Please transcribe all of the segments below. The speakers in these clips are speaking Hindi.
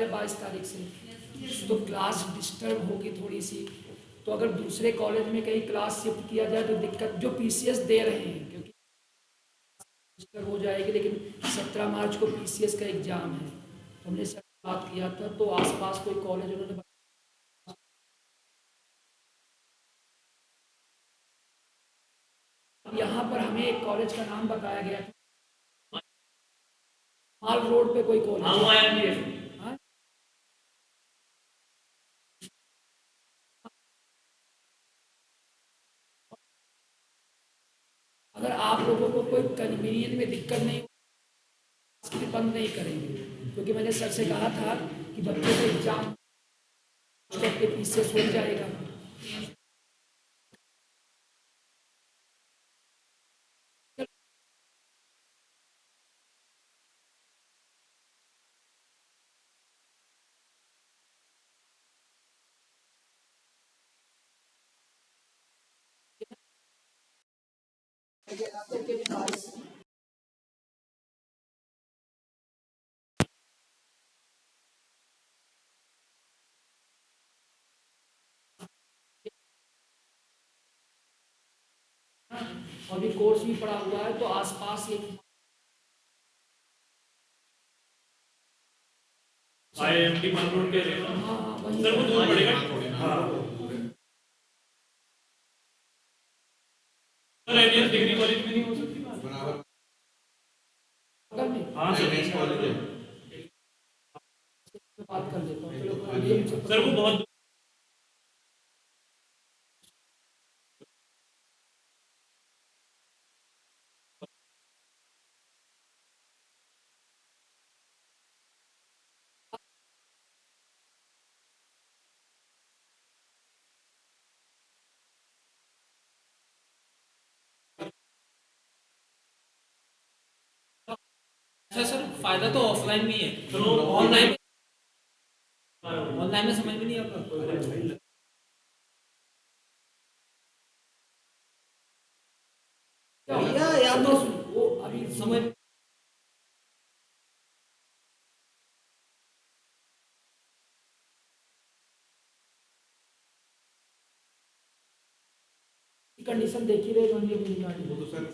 है 22 तारीख से, तो क्लास डिस्टर्ब होगी थोड़ी सी। तो अगर दूसरे कॉलेज में कहीं क्लास शिफ्ट किया जाए तो दिक्कत, जो पीसीएस दे रहे हैं, क्योंकि डिस्टर्ब हो जाएगी। लेकिन 17 मार्च को पीसीएस का एग्ज़ाम है, तो हमने सर से बात किया था, तो आसपास कोई कॉलेज उन्होंने यहाँ पर हमें एक कॉलेज का नाम बताया गया था, माल रोड पे कोई कॉलेज है। हाँ? अगर आप लोगों को कोई कन्वीनियंस में दिक्कत नहीं, इसके लिए बंद नहीं करेंगे, क्योंकि मैंने सर से कहा था कि बच्चों का एग्जाम करके पीसीएस हो जाएगा। अभी कोर्स भी पड़ा हुआ है, तो आसपास एक आईएमटी मान रोड के लिए। हाँ हाँ वहीं सर वो दूर पड़ेगा। हाँ सर एनएस डिग्री कॉलेज में नहीं हो सकती बात? बगल में हाँ सर कॉलेज है। बात कर लेता हूँ, चलो ये मुझे सर वो बहुत सर फायदा तो ऑफलाइन में ही है, चलो ऑनलाइन ऑनलाइन में समझ में नहीं आता। या तो वो अभी समझ कंडीशन देख ही रहे जो ये मिल जाएगी। वो तो सर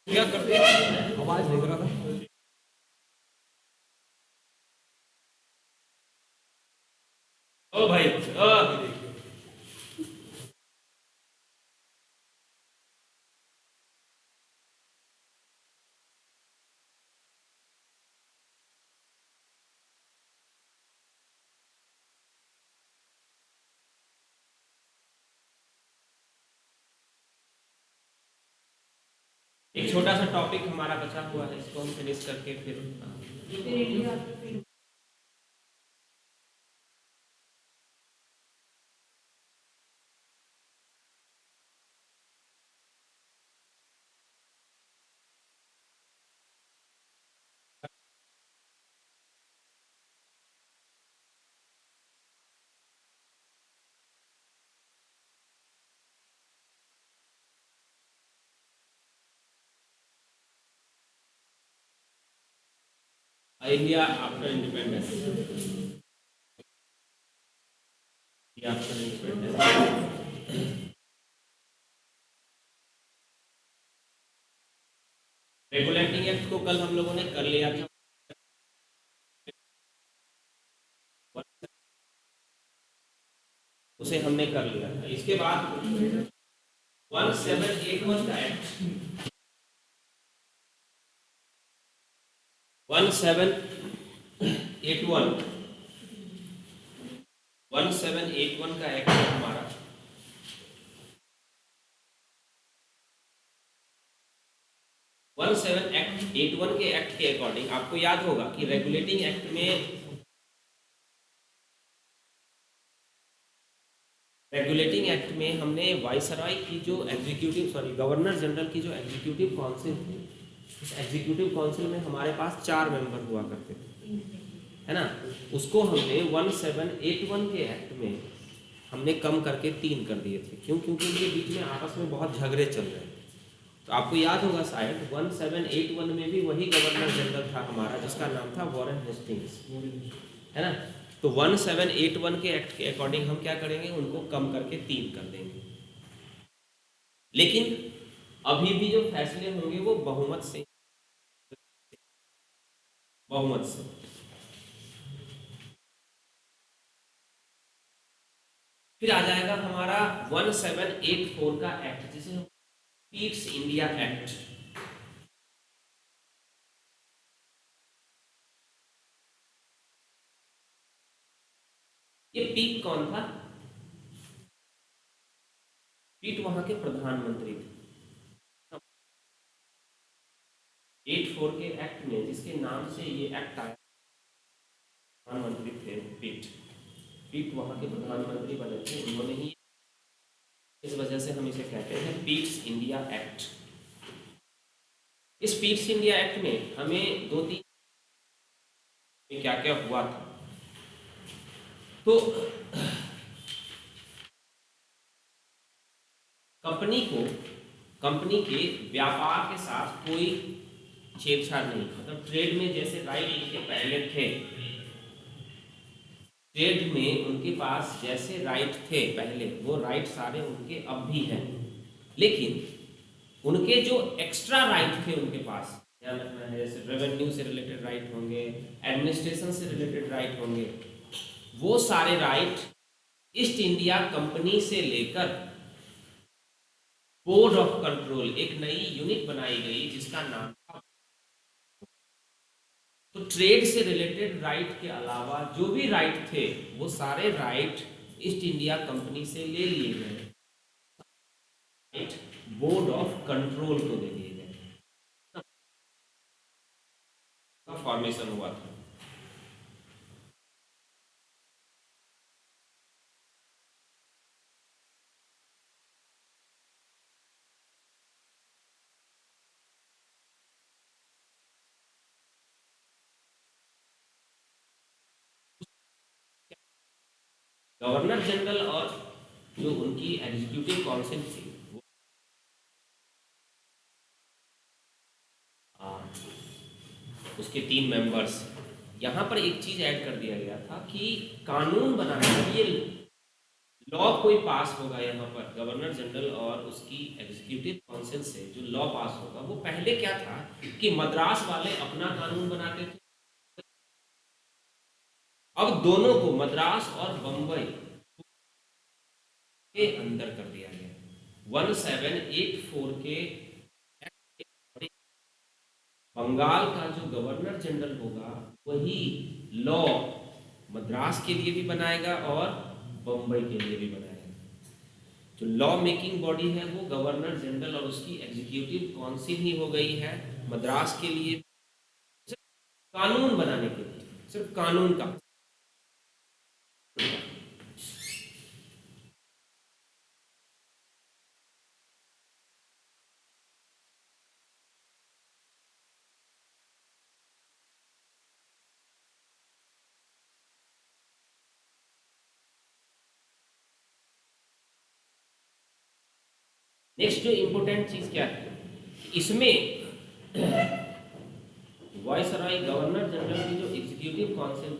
क्या करते हैं, आवाज देख रहा था। ओ भाई एक छोटा सा टॉपिक हमारा बचा हुआ है, इसको हम फिनिश करके फिर India after independence. After independence regulating act को कल हम लोगों ने कर लिया था। उसे हमने कर लिया था। इसके बाद 1781 का एक्ट 1781 का एक्ट है हमारा। 1781 के एक्ट के अकॉर्डिंग आपको याद होगा कि रेगुलेटिंग एक्ट में हमने वाइसरॉय की जो गवर्नर जनरल की जो एग्जीक्यूटिव काउंसिल थी, उस एग्जीक्यूटिव काउंसिल में हमारे पास 4 मेंबर हुआ करते थे, है ना। उसको हमने 1781 के एक्ट में हमने कम करके 3 कर दिए थे। क्यों? क्योंकि इनके बीच में आपस में बहुत झगड़े चल रहे थे। तो आपको याद होगा शायद 1781 में भी वही गवर्नर जनरल था हमारा, जिसका नाम था वॉरेन हेस्टिंग्स, है ना। तो 1781 के एक्ट के अकॉर्डिंग हम क्या करेंगे, उनको कम करके 3 कर देंगे। लेकिन अभी भी जो फैसले होंगे वो बहुमत से। फिर आ जाएगा हमारा 1784 का एक्ट, जिसे हम पीट्स इंडिया एक्ट। ये पीट कौन था? पीट वहां के प्रधानमंत्री थे। 84 के एक्ट में जिसके नाम से ये एक्ट आया, प्रधानमंत्री थे पीट वहां के प्रधानमंत्री बने थे, उन्होंने ही, इस वजह से हम इसे कहते हैं पीट्स इंडिया एक्ट। इस पीट्स इंडिया एक्ट में हमें 2-3 क्या क्या हुआ था। तो कंपनी के व्यापार के साथ कोई छेड़छाड़ नहीं, मतलब ट्रेड में जैसे राइट इनके पहले थे, ट्रेड में उनके पास जैसे राइट थे पहले, वो राइट सारे उनके अब भी हैं। लेकिन उनके जो एक्स्ट्रा राइट थे उनके पास, ध्यान रखना है, जैसे रेवेन्यू से रिलेटेड राइट होंगे, एडमिनिस्ट्रेशन से रिलेटेड राइट होंगे, वो सारे राइट ईस्ट इंडिया कंपनी से लेकर बोर्ड ऑफ कंट्रोल, एक नई यूनिट बनाई गई जिसका नाम था। तो ट्रेड से रिलेटेड राइट के अलावा जो भी राइट थे वो सारे राइट ईस्ट इंडिया कंपनी से ले लिए गए, राइट बोर्ड ऑफ कंट्रोल को दे दिए गए, फॉर्मेशन हुआ था। गवर्नर जनरल और जो उनकी एग्जीक्यूटिव काउंसिल थी, उसके 3 मेंबर्स। यहाँ पर एक चीज ऐड कर दिया गया था कि कानून बनाने के लिए लॉ कोई पास होगा, यहाँ पर गवर्नर जनरल और उसकी एग्जीक्यूटिव काउंसिल से जो लॉ पास होगा, वो पहले क्या था कि मद्रास वाले अपना कानून बनाते थे, अब दोनों को मद्रास और बंबई के अंदर कर दिया गया। 1784 के बंगाल का जो गवर्नर जनरल होगा वही लॉ मद्रास के लिए भी बनाएगा और बंबई के लिए भी बनाएगा। जो लॉ मेकिंग बॉडी है वो गवर्नर जनरल और उसकी एग्जीक्यूटिव काउंसिल ही हो गई है मद्रास के लिए, सिर्फ कानून बनाने के लिए, सिर्फ कानून का। नेक्स्ट जो इंपॉर्टेंट चीज क्या है, इसमें वायसराय गवर्नर जनरल की जो एग्जीक्यूटिव काउंसिल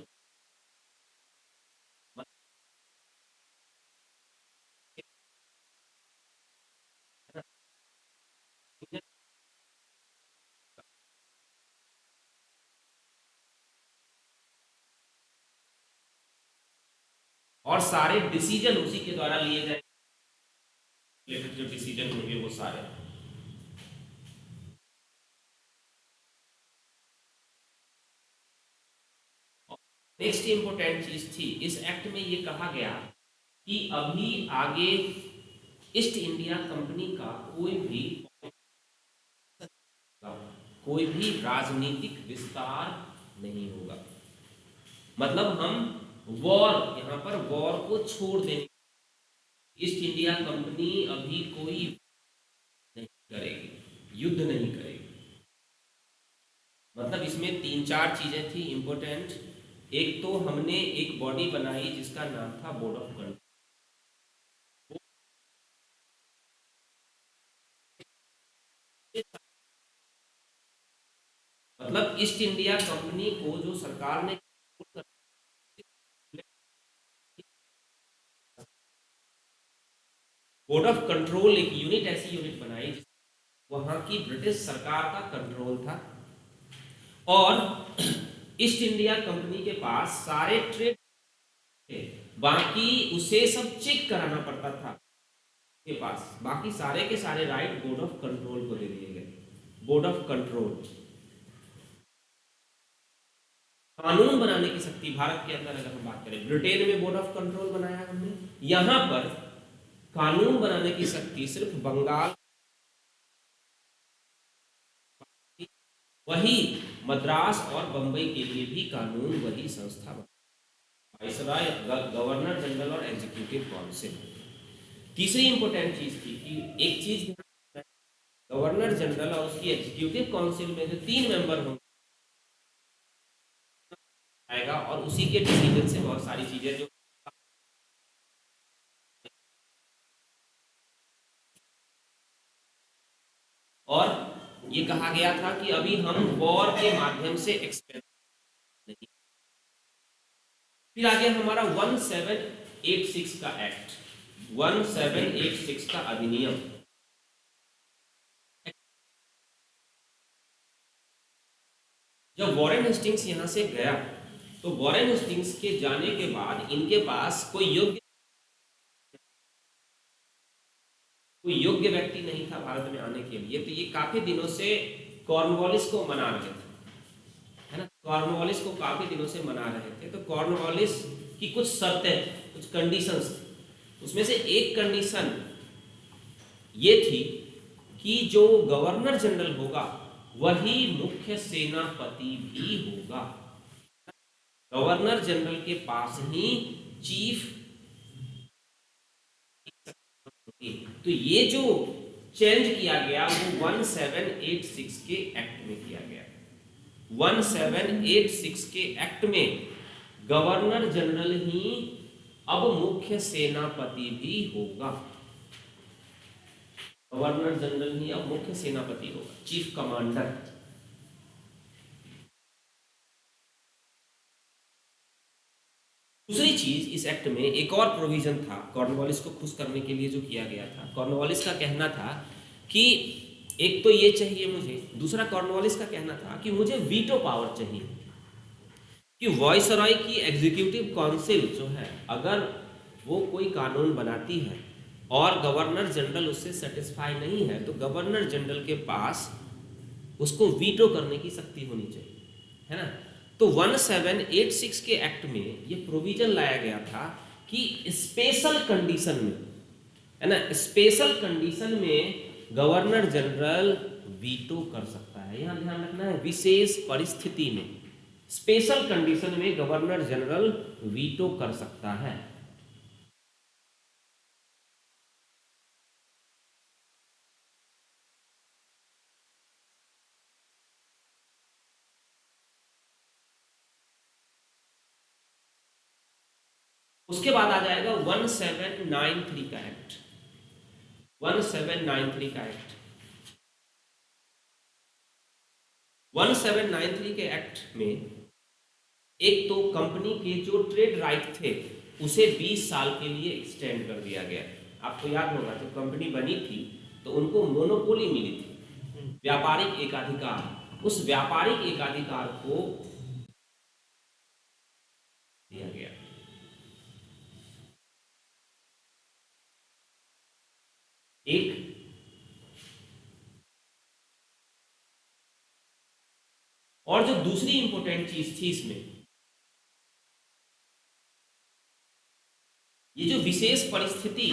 और सारे डिसीजन उसी के द्वारा लिए जाए, जो डिसीजन होंगे वो सारे। नेक्स्ट इंपॉर्टेंट चीज थी, इस एक्ट में ये कहा गया कि अभी आगे ईस्ट इंडिया कंपनी का कोई भी राजनीतिक विस्तार नहीं होगा। मतलब हम वॉर, यहां पर वॉर को छोड़ देंगे, ईस्ट इंडिया कंपनी अभी कोई नहीं करेगी, युद्ध नहीं करेगी। मतलब इसमें 3-4 चीजें थी इंपॉर्टेंट। एक तो हमने एक बॉडी बनाई जिसका नाम था बोर्ड ऑफ कंट्रोल। मतलब ईस्ट इंडिया कंपनी को जो सरकार ने बोर्ड ऑफ कंट्रोल, एक यूनिट, ऐसी यूनिट बनाई वहां की ब्रिटिश सरकार का कंट्रोल था, और ईस्ट इंडिया कंपनी के पास सारे ट्रेड थे, बाकी उसे सब चेक कराना पड़ता था के पास, बाकी सारे के सारे राइट बोर्ड ऑफ कंट्रोल को दे दिए गए। बोर्ड ऑफ कंट्रोल कानून बनाने की शक्ति भारत के अंदर, अगर हम बात करें, ब्रिटेन में बोर्ड ऑफ कंट्रोल बनाया हमने, यहां पर कानून बनाने की शक्ति सिर्फ बंगाल, वही मद्रास और बंबई के लिए भी कानून वही संस्था वायसराय, गवर्नर जनरल और एग्जीक्यूटिव काउंसिल। तीसरी इंपॉर्टेंट चीज थी कि एक चीज, गवर्नर जनरल और उसकी एग्जीक्यूटिव काउंसिल में जो 3 मेंबर होंगे आएगा, और उसी के डिसीजन से बहुत सारी चीजें जो और ये कहा गया था कि अभी हम वॉर के माध्यम से एक्सपेंड नहीं। फिर आगे हमारा 1786 का एक्ट, 1786 का अधिनियम। जब वॉरेन हेस्टिंग्स यहां से गया तो वॉरेन हेस्टिंग्स के जाने के बाद इनके पास कोई योग्य व्यक्ति नहीं था भारत में आने के लिए, तो ये काफी दिनों से कॉर्नवालिस को मना रहे थे, है ना, कॉर्नवालिस को काफी दिनों से मना रहे थे। तो कॉर्नवालिस की कुछ शर्तें, कुछ कंडीशंस थी, उसमें से एक कंडीशन ये थी कि जो गवर्नर जनरल होगा वही मुख्य सेनापति भी होगा। गवर्नर जनरल के पास ही चीफ, तो ये जो चेंज किया गया वो 1786 के एक्ट में किया गया। 1786 के एक्ट में गवर्नर जनरल ही अब मुख्य सेनापति भी होगा। गवर्नर जनरल ही अब मुख्य सेनापति होगा, चीफ कमांडर। दूसरी चीज, इस एक्ट में एक और प्रोविजन था कॉर्नवालिस को खुश करने के लिए जो किया गया था। कॉर्नवालिस का कहना था कि एक तो ये चाहिए मुझे, दूसरा कॉर्नवालिस का कहना था कि मुझे वीटो पावर चाहिए, कि वायसराय की एग्जीक्यूटिव काउंसिल जो है अगर वो कोई कानून बनाती है और गवर्नर जनरल उससे सेटिस्फाई नहीं है तो गवर्नर जनरल के पास उसको वीटो करने की शक्ति होनी चाहिए, है ना। तो 1786 के एक्ट में ये प्रोविजन लाया गया था कि स्पेशल कंडीशन में है ना। स्पेशल कंडीशन में गवर्नर जनरल वीटो कर सकता है, यहाँ ध्यान रखना है, विशेष परिस्थिति में, स्पेशल कंडीशन में गवर्नर जनरल वीटो कर सकता है। उसके बाद आ जाएगा 1793 का एक्ट। 1793 का एक्ट, 1793 के एक्ट में एक तो कंपनी के जो ट्रेड राइट थे उसे 20 साल के लिए एक्सटेंड कर दिया गया। आपको याद होगा जब कंपनी बनी थी तो उनको मोनोपोली मिली थी, व्यापारिक एकाधिकार, उस व्यापारिक एकाधिकार को दिया गया। एक और जो दूसरी इंपॉर्टेंट चीज थी इसमें, ये जो विशेष परिस्थिति,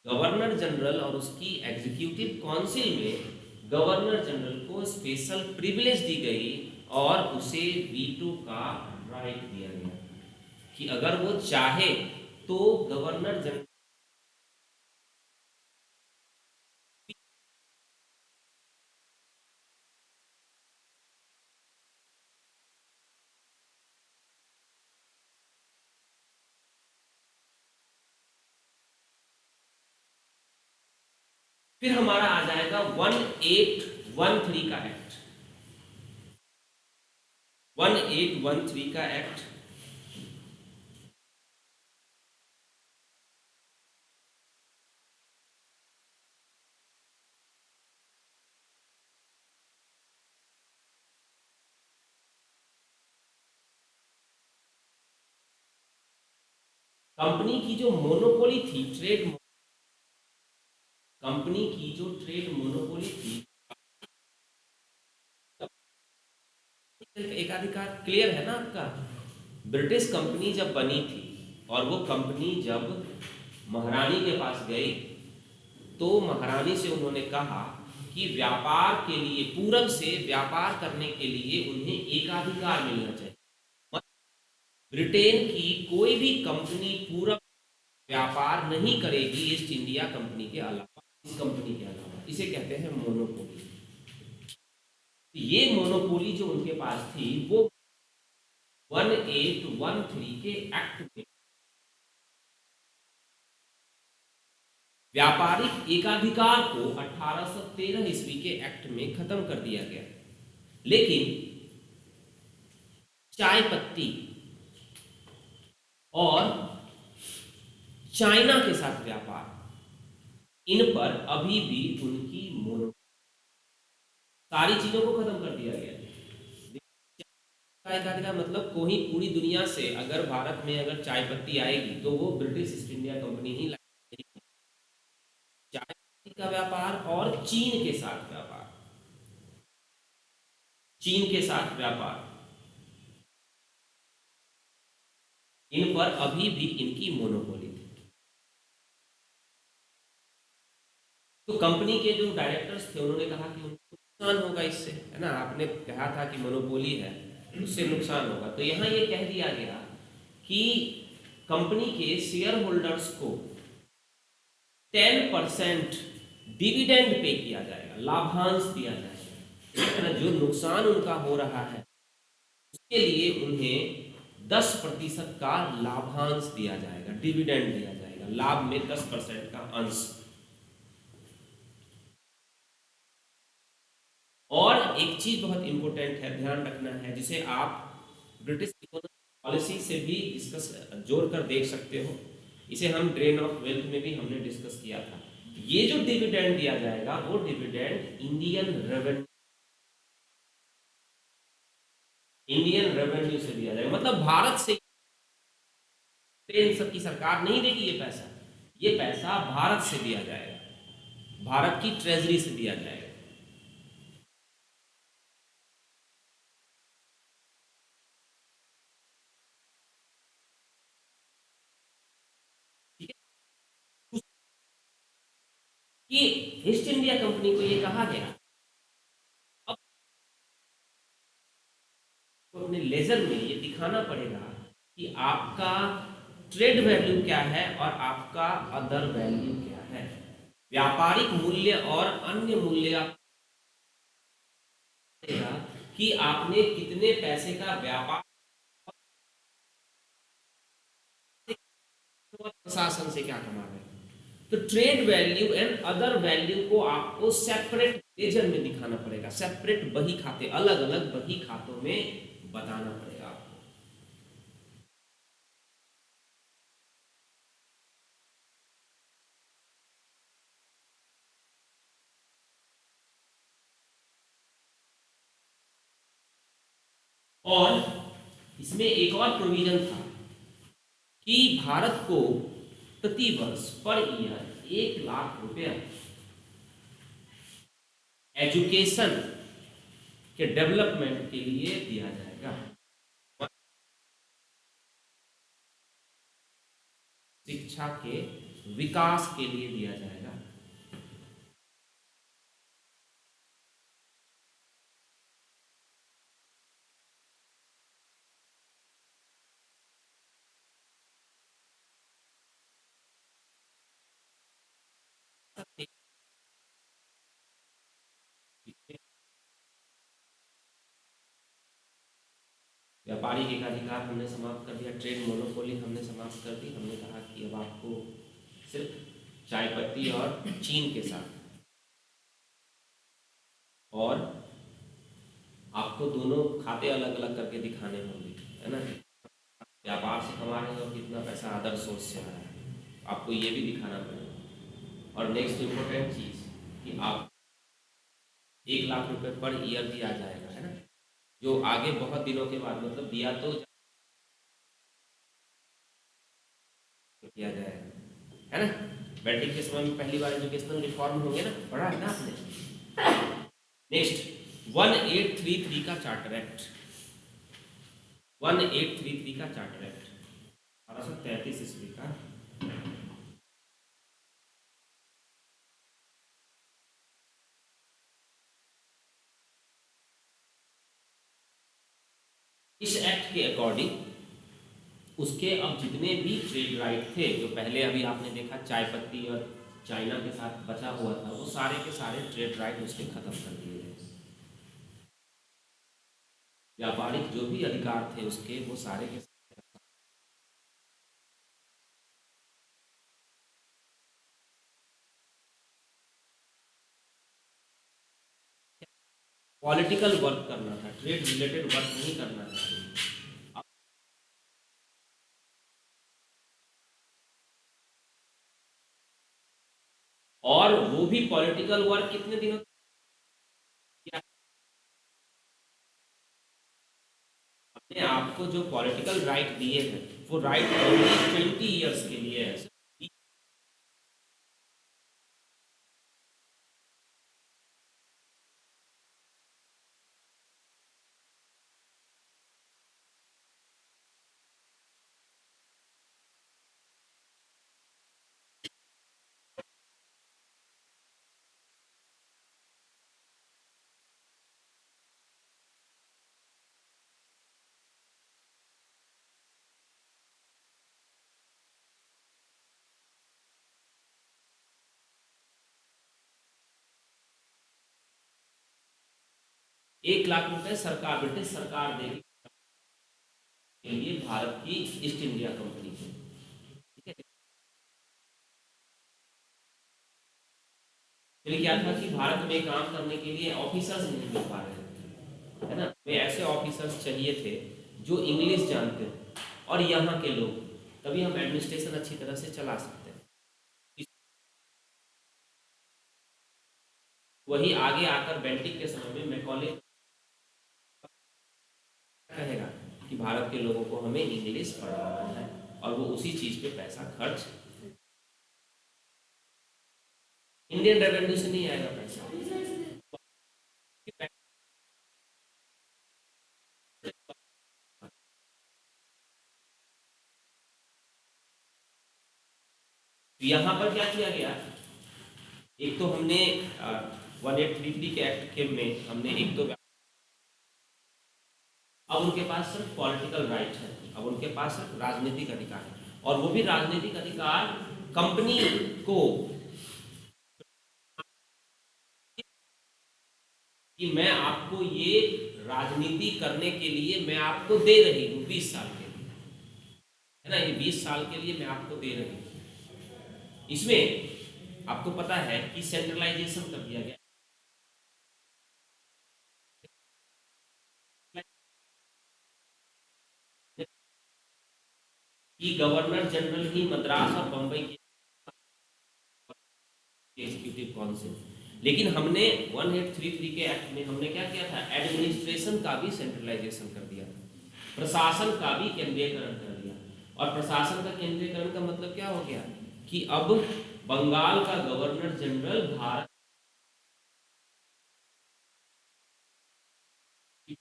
गवर्नर जनरल और उसकी एग्जीक्यूटिव काउंसिल में गवर्नर जनरल को स्पेशल प्रिविलेज दी गई और उसे वीटो का राइट दिया गया कि अगर वो चाहे तो गवर्नर जनरल फिर हमारा आ जाएगा 1813 का एक्ट। 1813 का एक्ट कंपनी की जो मोनोपोली थी, कंपनी की जो ट्रेड मोनोपोली थी, एकाधिकार क्लियर है ना आपका। ब्रिटिश कंपनी जब बनी थी और वो कंपनी जब महारानी के पास गई तो महारानी से उन्होंने कहा कि व्यापार के लिए, पूरब से व्यापार करने के लिए उन्हें एकाधिकार मिलना चाहिए। ब्रिटेन की कोई भी कंपनी पूरब व्यापार नहीं करेगी ईस्ट इंडिया कंपनी के अलावा, इस कंपनी के अलावा, इसे कहते हैं मोनोपोली। ये मोनोपोली जो उनके पास थी वो 1813 के एक्ट में व्यापारिक एकाधिकार को 1813 ईस्वी के एक्ट में खत्म कर दिया गया। लेकिन चाय पत्ती और चाइना के साथ व्यापार, इन पर अभी भी उनकी मोनो, सारी चीजों को खत्म कर दिया गया। एकाधिकार मतलब कोई पूरी दुनिया से अगर भारत में अगर चाय पत्ती आएगी तो वो ब्रिटिश ईस्ट इंडिया कंपनी ही लाएगी। चाय पत्ती का व्यापार और चीन के साथ व्यापार, चीन के साथ व्यापार, इन पर अभी भी इनकी मोनोपोली थी। तो कंपनी के जो डायरेक्टर्स थे उन्होंने कहा कि उनको नुकसान होगा इससे, है ना, आपने कहा था कि मोनोपोली है, उससे नुकसान होगा। तो यहाँ ये कह दिया गया कि कंपनी के शेयर होल्डर्स को 10% डिविडेंड पे किया जाएगा, लाभांश दिया जाएगा। जो नुकसान उनका हो रहा है उसके लिए उन्हें 10% का लाभांश दिया जाएगा, डिविडेंड दिया जाएगा, लाभ में 10% का अंश। और एक चीज बहुत इंपॉर्टेंट है, ध्यान रखना है, जिसे आप ब्रिटिश इकोनॉमिक पॉलिसी से भी डिस्कस जोड़ कर देख सकते हो। इसे हम ड्रेन ऑफ वेल्थ में भी हमने डिस्कस किया था। ये जो डिविडेंड दिया जाएगा वो डिविडेंड इंडियन रेवेन्यू से दिया जाएगा। मतलब भारत से, सबकी सरकार नहीं देगी ये पैसा भारत से दिया जाएगा, भारत की ट्रेजरी से दिया जाएगा। कि ईस्ट इंडिया कंपनी को ये कहा गया अब अपने लेजर में ये दिखाना पड़ेगा कि आपका ट्रेड वैल्यू क्या है और आपका अदर वैल्यू क्या है, व्यापारिक मूल्य और अन्य मूल्य आप कि आपने कितने पैसे का व्यापार प्रशासन से क्या कमा रहे हैं। तो trade value and other value को आपको सेपरेट लेजर में दिखाना पड़ेगा, सेपरेट बही खाते, अलग अलग बही खातों में बताना पड़ेगा आपको। और इसमें एक और प्रोविजन था कि भारत को प्रति वर्ष पर ईयर 1 लाख रुपया एजुकेशन के डेवलपमेंट के लिए दिया जाएगा, शिक्षा के विकास के लिए दिया जाएगा। व्यापारिक एकाधिकार हमने समाप्त कर दिया, ट्रेड मोनोपोली हमने समाप्त कर दी। हमने कहा कि अब आपको सिर्फ चाय पत्ती और चीन के साथ, और आपको दोनों खाते अलग अलग करके दिखाने होंगे, है ना, व्यापार से कमा रहे हो कितना पैसा अदर सोर्स से आ रहा है, आपको ये भी दिखाना पड़ेगा। और नेक्स्ट इम्पोर्टेंट चीज कि आप 1 लाख रुपए पर ईयर दिया जाएगा, है ना, जो आगे बहुत दिनों के बाद, मतलब दिया तो किया जाएगा, है ना। बैटिंग के समय में पहली बार एजुकेशनल रिफॉर्म होंगे ना, पढ़ा है ना आपने। नेक्स्ट 1833 का चार्टर एक्ट, 1833 का चार्टर एक्ट 1833 ईस्वी का। इस एक्ट के अकॉर्डिंग उसके अब जितने भी ट्रेड राइट थे, जो पहले अभी आपने देखा चाय पत्ती और चाइना के साथ बचा हुआ था, वो सारे के सारे ट्रेड राइट उसके खत्म कर दिए गए। व्यापारिक जो भी अधिकार थे उसके, वो सारे के पॉलिटिकल वर्क करना था, ट्रेड रिलेटेड वर्क नहीं करना था। और वो भी पॉलिटिकल वर्क कितने दिनों किया, अपने आपको जो पॉलिटिकल राइट दिए हैं वो राइट 20 ईयर्स के लिए है। एक लाख रुपए सरकार, ब्रिटिश सरकार देगी के लिए भारत की ईस्ट इंडिया कंपनी को, ठीक है। फिर क्या था कि भारत में काम करने के लिए ऑफिसर्स नहीं मिल पा रहे थे, है ना, वे ऐसे ऑफिसर्स चाहिए थे जो इंग्लिश जानते हो और यहाँ के लोग, तभी हम एडमिनिस्ट्रेशन अच्छी तरह से चला सकते हैं। वही आगे आकर बेंटिक के समय में मैकॉले कहेगा कि भारत के लोगों को हमें इंग्लिश पढ़ाना है, और वो उसी चीज पे पैसा खर्च, इंडियन रेवेन्यू से नहीं आएगा पैसा। यहाँ पर क्या किया गया एक तो हमने 1833 के एक्ट के में हमने एक तो अब उनके पास सिर्फ पॉलिटिकल राइट है, अब उनके पास सिर्फ राजनीतिक अधिकार है, और वो भी राजनीतिक अधिकार कंपनी को कि मैं आपको ये राजनीति करने के लिए मैं आपको दे रही हूँ 20 साल के लिए, है ना, ये 20 साल के लिए मैं आपको दे रही हूँ। इसमें आपको पता है कि सेंट्रलाइजेशन कर दिया गया, कि गवर्नर जनरल ही मद्रास और बंबई के एग्जीक्यूटिव काउंसिल, लेकिन हमने 1833 के एक्ट में हमने क्या किया था, एडमिनिस्ट्रेशन का भी सेंट्रलाइजेशन कर दिया, प्रशासन का भी केंद्रीयकरण कर दिया। और प्रशासन का केंद्रीयकरण का मतलब क्या हो गया कि अब बंगाल का गवर्नर जनरल भारत,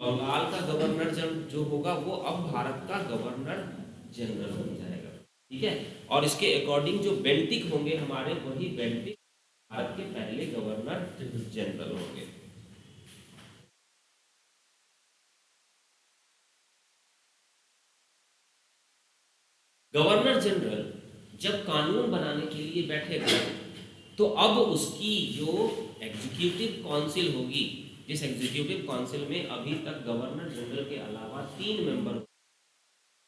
बंगाल का गवर्नर जनरल जो होगा वो अब भारत का गवर्नर जनरल बन जाएगा, ठीक है। और इसके अकॉर्डिंग जो बेंटिक होंगे हमारे, वही बेंटिक भारत के पहले गवर्नर जनरल होंगे। गवर्नर जनरल जब कानून बनाने के लिए बैठेगा तो अब उसकी जो एग्जीक्यूटिव काउंसिल होगी, जिस एग्जीक्यूटिव काउंसिल में अभी तक गवर्नर जनरल के अलावा 3 मेंबर,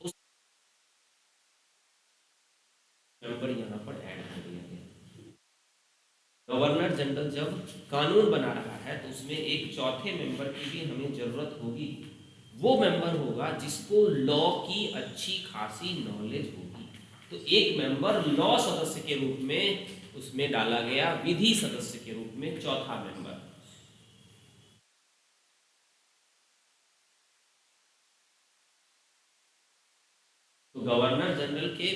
उस मेंबर यहाँ पर ऐड कर दिया गया। गवर्नर जनरल जब कानून बना रहा है तो उसमें एक चौथे मेंबर की भी हमें जरूरत होगी। वो मेंबर होगा जिसको लॉ की अच्छी खासी नॉलेज होगी। तो एक मेंबर लॉ सदस्य के रूप में उसमें डाला गया, विधि सदस्य के रूप में चौथा मेंबर। तो गवर्नर जनरल के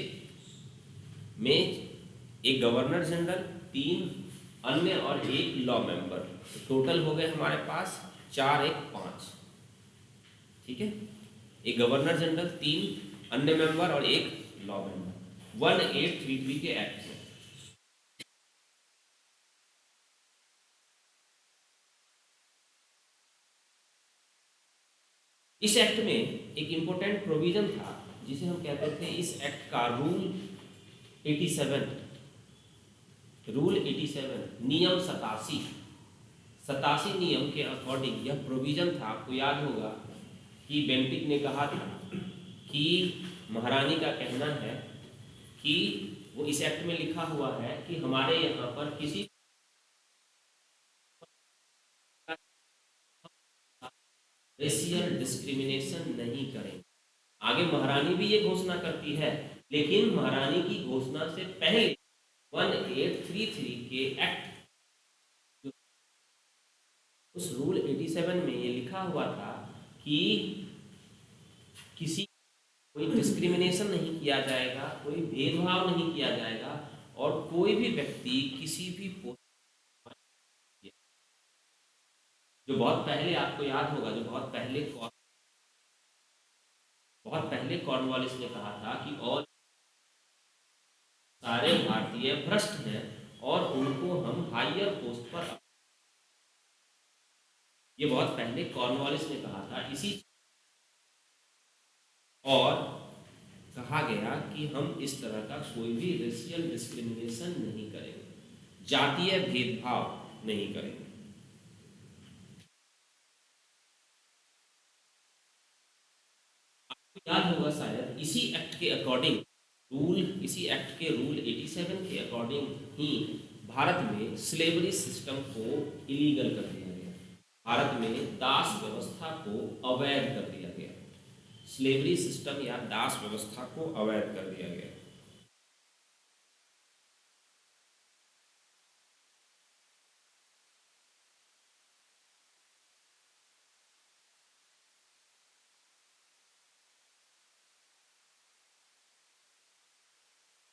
में एक गवर्नर जनरल, 3 अन्य और 1 लॉ मेंबर, तो टोटल हो गए हमारे पास 4, 1, 5, ठीक है। एक गवर्नर जनरल, 3 अन्य मेंबर और 1 लॉ मेंबर, 1833 के एक्ट में। इस एक्ट में एक इंपॉर्टेंट प्रोविजन था जिसे हम कहते थे, इस एक्ट का रूल 87, नियम 87 नियम के अकॉर्डिंग यह प्रोविजन था। आपको याद होगा कि बेंटिक ने कहा था कि महारानी का कहना है कि वो इस एक्ट में लिखा हुआ है कि हमारे यहाँ पर किसी रेशियल डिस्क्रिमिनेशन नहीं करें। आगे महारानी भी ये घोषणा करती है, लेकिन महारानी की घोषणा से पहले 1833 के एक्ट, उस रूल 87 में ये लिखा हुआ था कि किसी कोई डिस्क्रिमिनेशन नहीं किया जाएगा, कोई भेदभाव नहीं किया जाएगा, और कोई भी व्यक्ति किसी भी पोस्ट, जो बहुत पहले आपको याद होगा, जो बहुत पहले कॉर्नवालिस ने कहा था कि और सारे भारतीय भ्रष्ट हैं और उनको हम हायर पोस्ट पर, ये बहुत पहले कॉर्नवालिस ने कहा था। इसी और कहा गया कि हम इस तरह का कोई भी रेशियल डिस्क्रिमिनेशन नहीं करेंगे, जातीय भेदभाव नहीं करेंगे। आपको याद होगा शायद इसी एक्ट के अकॉर्डिंग इसी एक्ट के रूल 87 के अकॉर्डिंग ही भारत में स्लेवरी सिस्टम को इलीगल कर दिया गया, भारत में दास व्यवस्था को अवैध कर दिया गया, स्लेवरी सिस्टम या दास व्यवस्था को अवैध कर दिया गया।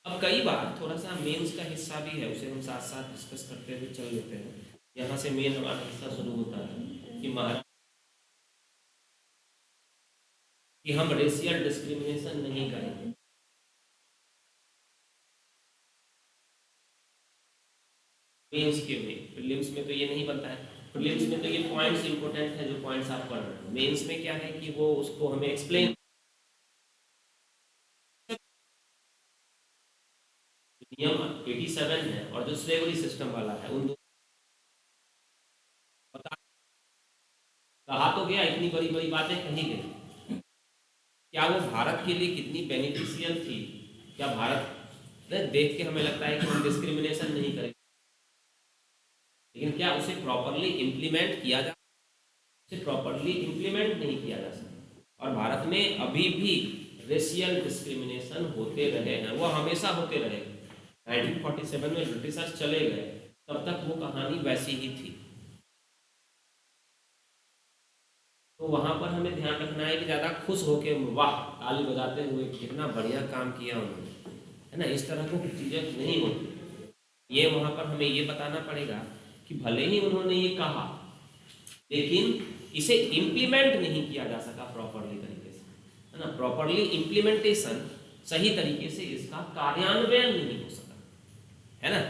अब कई बार थोड़ा सा मेंस का हिस्सा भी है, उसे हम साथ साथ डिस्कस करते हुए चल लेते हैं। यहाँ से मेन हमारा हिस्सा शुरू होता है कि हम रेशियल डिस्क्रिमिनेशन नहीं करेंगे। मेंस के में, प्रीलिम्स में तो ये नहीं बनता है। प्रीलिम्स में तो ये पॉइंट्स इंपॉर्टेंट है जो पॉइंट्स आप पढ़ रहे हो। मेंस में क्या है कि वो उसको हमें एक्सप्लेन, नियम 87 है और जो स्लेवरी सिस्टम वाला है उन दो बता, कहा तो गया, इतनी बड़ी बड़ी बातें कही गई, क्या वो भारत के लिए कितनी बेनिफिशियल थी? क्या भारत देख के हमें लगता है कि हम डिस्क्रिमिनेशन नहीं करेंगे, लेकिन क्या उसे प्रॉपरली इम्प्लीमेंट किया जा, उसे प्रॉपरली इम्प्लीमेंट नहीं किया जा सकता। और भारत में अभी भी रेशियल डिस्क्रिमिनेशन होते रहे हैं, वो हमेशा होते रहे। 1947 में ब्रिटिशर्स चले गए, तब तक वो कहानी वैसी ही थी। तो वहां पर हमें ध्यान रखना है कि ज़्यादा खुश होके वाह ताली बजाते हुए कितना बढ़िया काम किया उन्होंने, है ना, इस तरह को चीज़ें नहीं होती। ये वहां पर हमें ये बताना पड़ेगा कि भले ही उन्होंने ये कहा, लेकिन इसे इम्प्लीमेंट नहीं किया जा सका प्रॉपरली तरीके से, है ना। प्रॉपरली इम्प्लीमेंटेशन, सही तरीके से इसका कार्यान्वयन नहीं हो सका, है ना।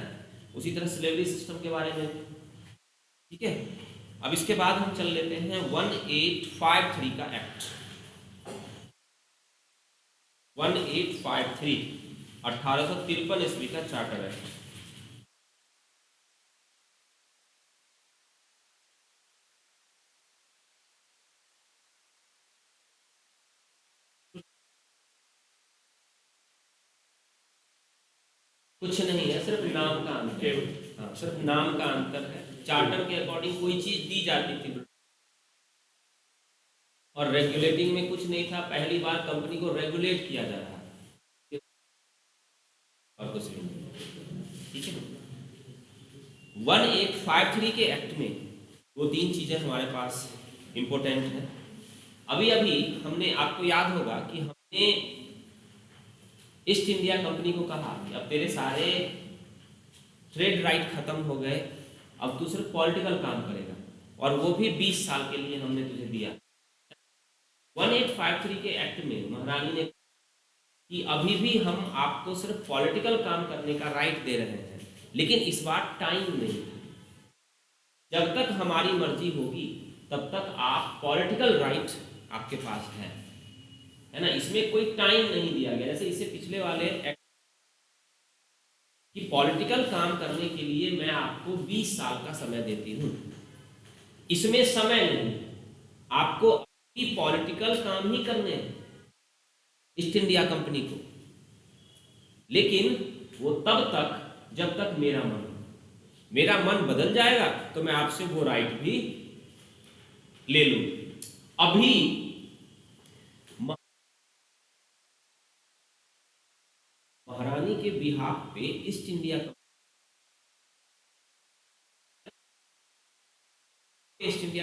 उसी तरह स्लेवरी सिस्टम के बारे में, ठीक है। अब इसके बाद हम चल लेते हैं 1853 का एक्ट। 1853 1853 ईस्वी का चार्टर एक्ट। कुछ नहीं है, सिर्फ नाम का अंतर। हाँ, सिर्फ नाम का अंतर है। चार्टर के अकॉर्डिंग कोई चीज दी जाती थी और रेगुलेटिंग में कुछ नहीं था। पहली बार कंपनी को रेगुलेट किया जा रहा है और कुछ नहीं, ठीक है। 1853 के एक्ट में वो तीन चीजें हमारे पास इंपॉर्टेंट है। अभी अभी हमने, आपको याद होगा कि हमने ईस्ट इंडिया कंपनी को कहा कि अब तेरे सारे ट्रेड राइट खत्म हो गए, अब तू सिर्फ पॉलिटिकल काम करेगा, और वो भी 20 साल के लिए हमने तुझे दिया। 1853 के एक्ट में महारानी ने कि अभी भी हम आपको सिर्फ पॉलिटिकल काम करने का राइट दे रहे हैं, लेकिन इस बार टाइम नहीं है। जब तक हमारी मर्जी होगी तब तक आप पॉलिटिकल राइट आपके पास है ना। इसमें कोई टाइम नहीं दिया गया, जैसे इससे पिछले वाले एक्ट कि पॉलिटिकल काम करने के लिए मैं आपको 20 साल का समय देती हूं। इसमें समय नहीं, आपको अभी पॉलिटिकल काम ही करने हैं ईस्ट इंडिया कंपनी को, लेकिन वो तब तक जब तक मेरा मन बदल जाएगा तो मैं आपसे वो राइट भी ले लूं। अभी महारानी के बिहाफ पे ईस्ट इंडिया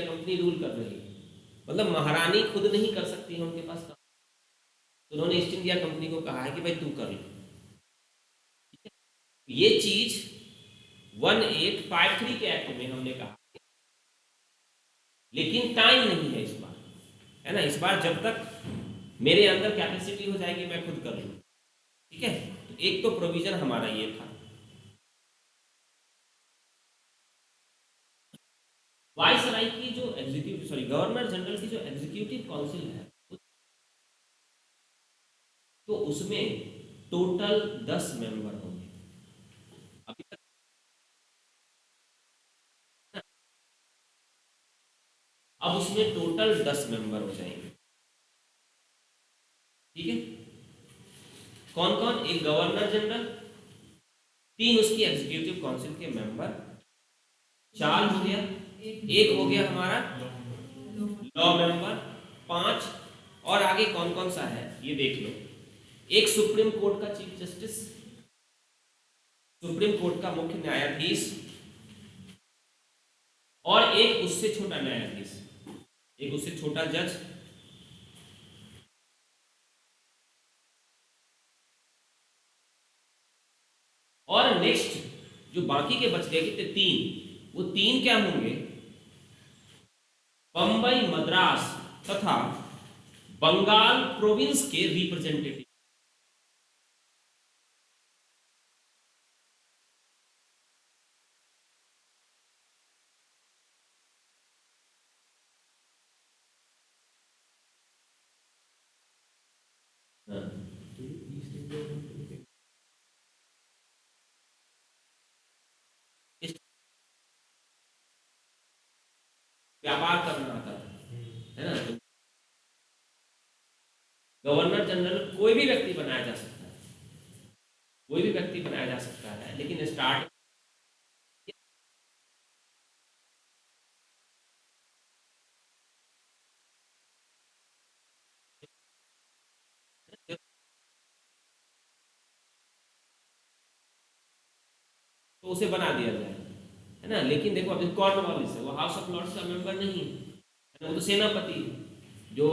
कंपनी रूल कर रही है। मतलब महारानी खुद नहीं कर सकती है, उनके पास काम। तो उन्होंने ईस्ट इंडिया कंपनी को कहा है कि भाई तू कर ले, ठीक है। ये चीज 1853 के एक्ट में हमने कहा, लेकिन टाइम नहीं है इस बार, है ना। इस बार जब तक मेरे अंदर कैपेसिटी हो जाएगी मैं खुद कर लूँ, ठीक है। तो एक तो प्रोविजन हमारा ये था। वाइसराय की जो गवर्नर जनरल की जो एग्जीक्यूटिव काउंसिल है, तो उसमें टोटल 10 मेंबर होंगे। अभी तक अब उसमें टोटल 10 मेंबर हो जाएंगे, ठीक है। कौन कौन? एक गवर्नर जनरल, 3 उसकी एग्जीक्यूटिव काउंसिल के मेंबर, 4 हो गया, एक हो गया हमारा लॉ मेंबर, 5, और आगे कौन कौन सा है ये देख लो। एक सुप्रीम कोर्ट का चीफ जस्टिस, सुप्रीम कोर्ट का मुख्य न्यायाधीश, और एक उससे छोटा न्यायाधीश, एक उससे छोटा जज, और नेक्स्ट जो बाकी के बच गए कितने, 3, वो 3 क्या होंगे? बंबई, मद्रास तथा बंगाल प्रोविंस के रिप्रेजेंटेटिव। व्यापार करना आता था, है ना। तो गवर्नर जनरल कोई भी व्यक्ति बनाया जा सकता है, कोई भी व्यक्ति बनाया जा सकता है, लेकिन स्टार्ट तो उसे बना दिया जाए, है ना। लेकिन देखो अभी कॉर्नवालिस है, वो हाउस ऑफ लॉर्ड्स का मेंबर नहीं है, है ना, वो तो सेनापति है, जो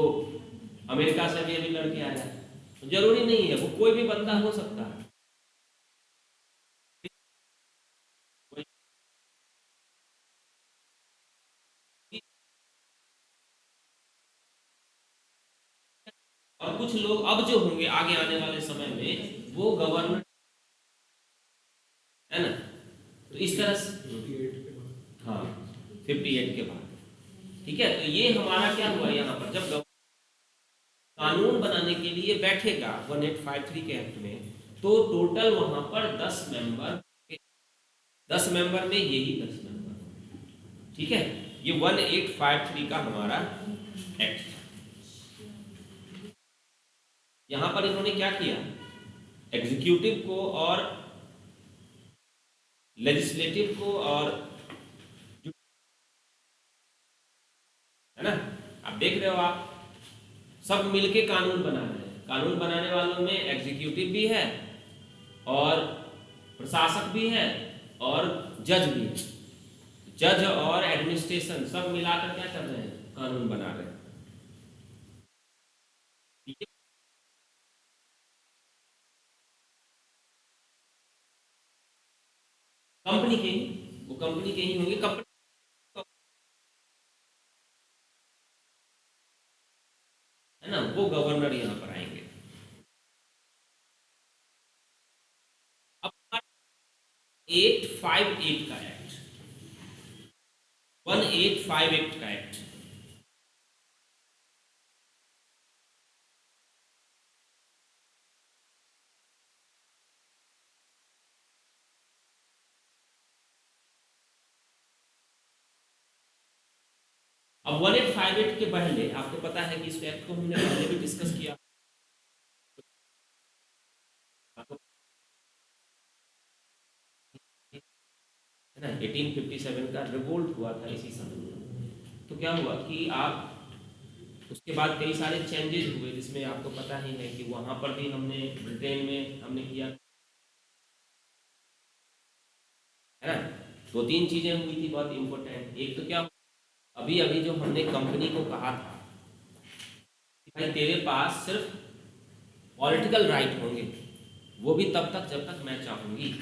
अमेरिका से भी अभी लड़के आया है। तो जरूरी नहीं है, वो कोई भी बंदा हो सकता है। और कुछ लोग अब जो होंगे आगे आने वाले समय में वो गवर्नर, है ना। तो इस तरह से हाँ 58 के बाद, ठीक है। तो ये हमारा क्या हुआ यहाँ पर, जब कानून बनाने के लिए बैठेगा 1853 के एक्ट में, तो टोटल वहां पर 10 मेंबर, 10 मेंबर में यही 10 मेंबर, ठीक है। ये 1853 का हमारा एक्ट था। यहां पर इन्होंने क्या किया, एग्जीक्यूटिव को और लेजिस्लेटिव को और, है ना, आप देख रहे हो, आप सब मिलके कानून बना रहे हैं। कानून बनाने वालों में एग्जीक्यूटिव भी है और प्रशासक भी है और जज भी है। जज और एडमिनिस्ट्रेशन सब मिलाकर क्या कर रहे हैं, कानून बना रहे हैं, ठीक है। कंपनी के ही, वो कंपनी के ही होंगे, कंपनी, है ना, वो गवर्नर यहाँ पर आएंगे। अब 858 का एक्ट, 1858 का एक्ट, अब 1858 के पहले आपको पता है कि इस एक्ट को हमने पहले भी डिस्कस किया, है ना। 1857 का रिवोल्ट हुआ था इसी समय। तो क्या हुआ कि आप उसके बाद कई सारे चेंजेस हुए, जिसमें आपको पता ही है कि वहां पर भी हमने, ब्रिटेन में हमने किया, है ना। दो तीन चीजें हुई थी बहुत इंपॉर्टेंट। एक तो क्या, अभी अभी जो हमने कंपनी को कहा था कि भाई तेरे पास सिर्फ पॉलिटिकल राइट होंगे, वो भी तब तक जब तक मैं चाहूंगी।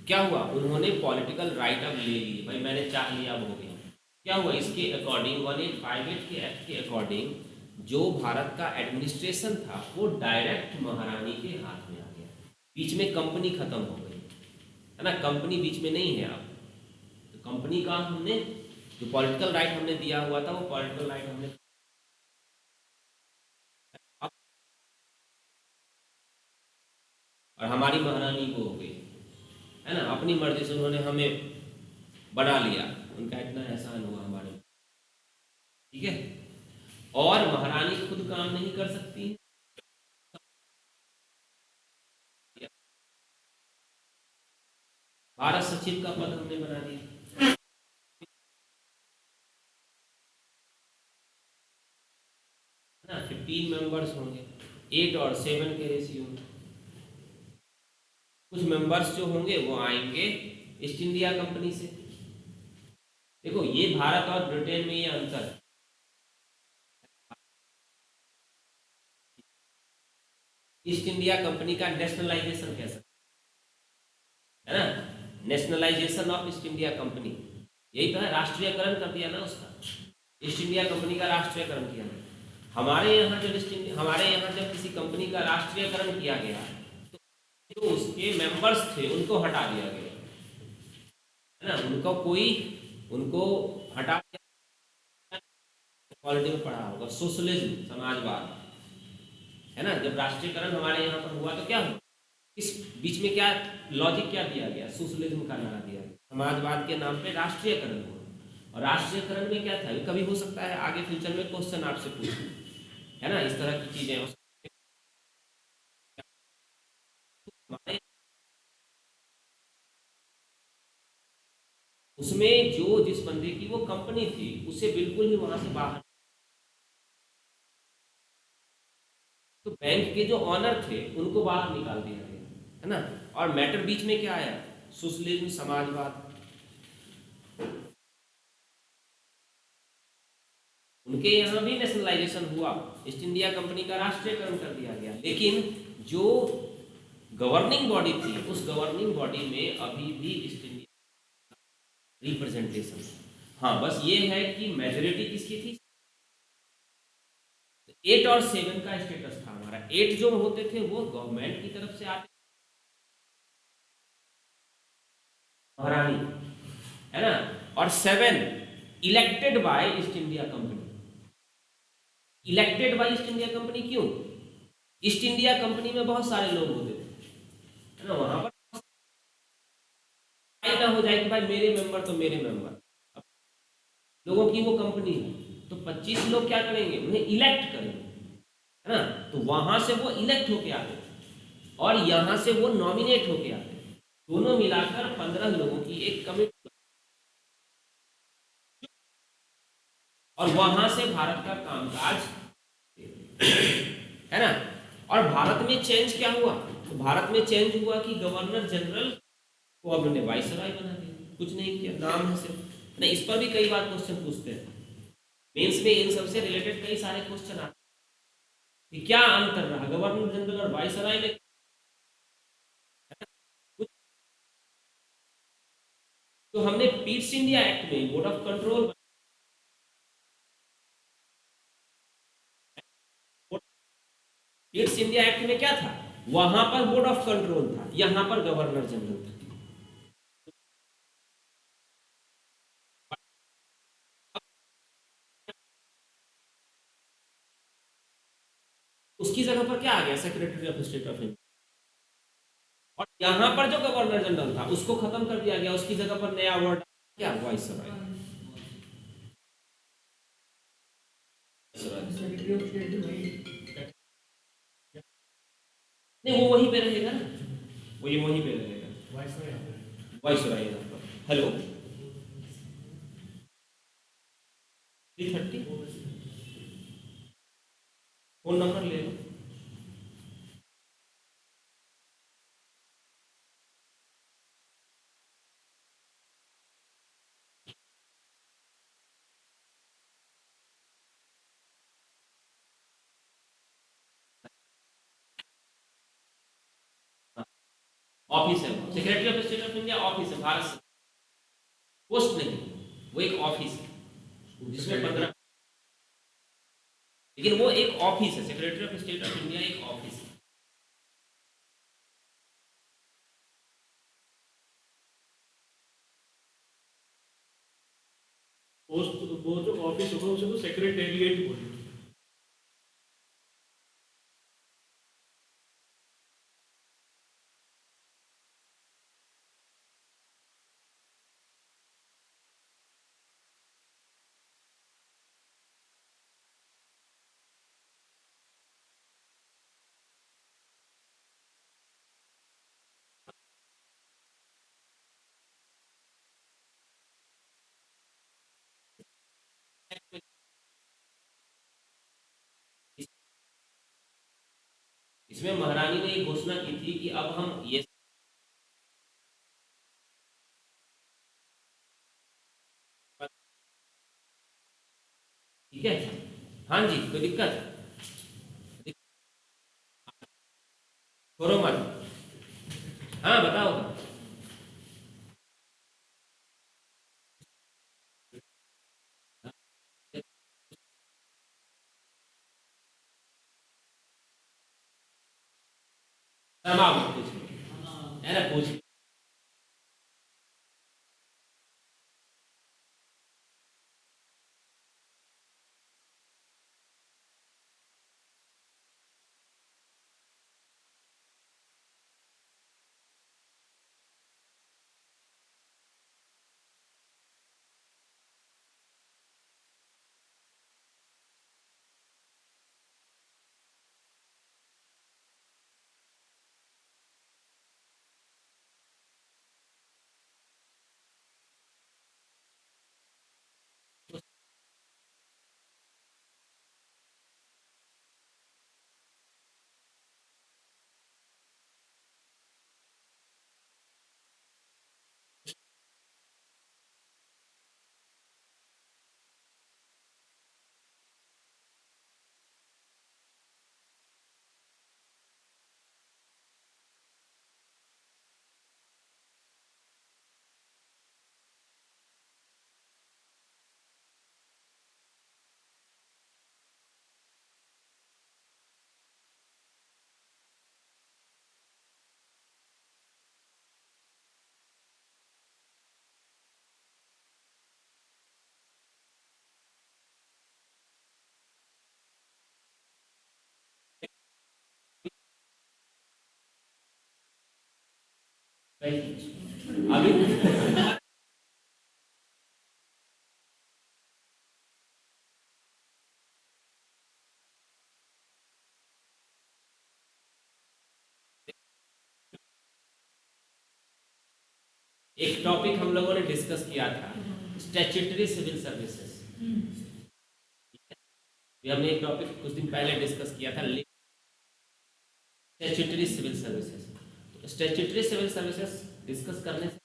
क्या हुआ, उन्होंने पॉलिटिकल राइट अब ले लिए, भाई मैंने चाह लिया अब हो गया। क्या हुआ, इसके अकॉर्डिंग 1858 के एक्ट के अकॉर्डिंग जो भारत का एडमिनिस्ट्रेशन था वो डायरेक्ट महारानी के हाथ में आ गया। बीच में कंपनी खत्म हो गई, है ना, कंपनी बीच में नहीं है अब। तो कंपनी का हमने जो पॉलिटिकल राइट हमने दिया हुआ था, वो पॉलिटिकल राइट हमने, और हमारी महारानी को हो गई, है ना, अपनी मर्जी से उन्होंने हमें बना लिया, उनका इतना एहसान हुआ हमारे, ठीक है। और महारानी खुद काम नहीं कर सकती, भारत सचिव का पद हमने बना दिया, है ना। 15 मेंबर्स होंगे, 8 और 7 के रेशियो में। कुछ मेंबर्स जो होंगे वो आएंगे ईस्ट इंडिया कंपनी से। देखो ये भारत और ब्रिटेन में ये अंतर है, ईस्ट इंडिया कंपनी का नेशनलाइजेशन कह सकते है ना, nationalisation of east India company, यही तो है, राष्ट्रीयकरण कर दिया ना उसका, ईस्ट इंडिया कंपनी का राष्ट्रीयकरण किया। हमारे यहाँ जब किसी कंपनी का राष्ट्रीयकरण किया गया तो जो उसके मेंबर्स थे उनको हटा दिया गया, है ना, उनको हटा दिया। पॉलिटी में पढ़ा होगा, सोशलिज्म, समाजवाद, है ना। जब राष्ट्रीयकरण हमारे यहाँ पर हुआ तो क्या हुआ, इस बीच में क्या लॉजिक क्या दिया गया, सोशलिज्म का नारा दिया गया, समाजवाद के नाम पे राष्ट्रीयकरण हुआ। और राष्ट्रीयकरण में क्या था, ये कभी हो सकता है आगे फ्यूचर में क्वेश्चन आपसे पूछे, है ना, इस तरह की चीजें हो सकती हैं। उसमें जो जिस बंदे की वो कंपनी थी उसे बिल्कुल ही वहां से बाहर, तो बैंक के जो ऑनर थे उनको बाहर निकाल दिया गया, है ना। और मैटर बीच में क्या आया, सोशलिज्म, समाजवाद। उनके यहाँ भी नेशनलाइजेशन हुआ, ईस्ट इंडिया कंपनी का राष्ट्रीयकरण कर दिया गया, लेकिन जो गवर्निंग बॉडी थी उस गवर्निंग बॉडी में अभी भी ईस्ट इंडिया रिप्रेजेंटेशन। हाँ, बस ये है कि मेजोरिटी किसकी थी, 8 और 7 का स्टेटस था हमारा। 8 जो होते थे वो गवर्नमेंट की तरफ से आते, महारानी, है ना, और 7 elected by east India company. Elected by east India company क्यों, ईस्ट इंडिया कंपनी में बहुत सारे लोग होते थे, है ना, वहां पर ना हो जाए कि भाई मेरे मेंबर तो मेरे मेंबर, लोगों की वो कंपनी है, तो 25 लोग क्या करेंगे, उन्हें इलेक्ट करेंगे, है ना। तो वहां से वो इलेक्ट होके आते थे और यहां से वो नॉमिनेट होके आते थे, दोनों मिलाकर 15 लोगों की एक कमेटी, और वहां से भारत का कामकाज, है ना। और भारत में चेंज क्या हुआ, तो भारत में चेंज हुआ कि गवर्नर जनरल को अब उन्होंने वाइसराय बना दिया, कुछ नहीं किया, नाम है सिर्फ। नहीं, इस पर भी कई बार क्वेश्चन पूछते हैं मेंस में, इन सबसे रिलेटेड कई सारे क्वेश्चन आते हैं कि क्या अंतर रहा गवर्नर जनरल और वाइसराय में। तो हमने पीट्स इंडिया एक्ट में board of control, Pitt's India act में क्या था, वहां पर बोर्ड ऑफ कंट्रोल था, यहां पर गवर्नर जनरल था। उसकी जगह पर क्या आ गया, secretary of state of India. और यहां पर जो गवर्नर जनरल था उसको खत्म कर दिया गया, उसकी जगह पर नया वर्ड क्या, वाइसराय। सेक्रेटरी ऑफ स्टेट भी वही। नहीं, वो वहीं पे रहेगा ना, वो ये वहीं पे रहेगा, वाइसराय यहाँ पर। हेलो, 330 फोन नंबर ले लो। ऑफिस है, secretary of state of India office है, भारत से पोस्ट नहीं, वो एक ऑफिस है जिसमें 15, लेकिन वो एक ऑफिस है, secretary of state of India एक ऑफिस है। पोस्ट, वो जो ऑफिस होगा उसे तो सेक्रेटेरिएट बोलेंगे। इसमें महारानी ने एक घोषणा की थी कि अब हम ये, ठीक है, हाँ जी, कोई दिक्कत, छोड़ो मत, हाँ बताओ। तमाम पूछ, है ना, पूछ। अभी एक टॉपिक हम लोगों ने डिस्कस किया था, स्टैट्यूटरी सिविल सर्विसेज। हमने एक टॉपिक कुछ दिन पहले डिस्कस किया था, स्टैट्यूटरी सिविल सर्विसेज। तो स्टैट्यूटरी सिविल सर्विसेज डिस्कस करने से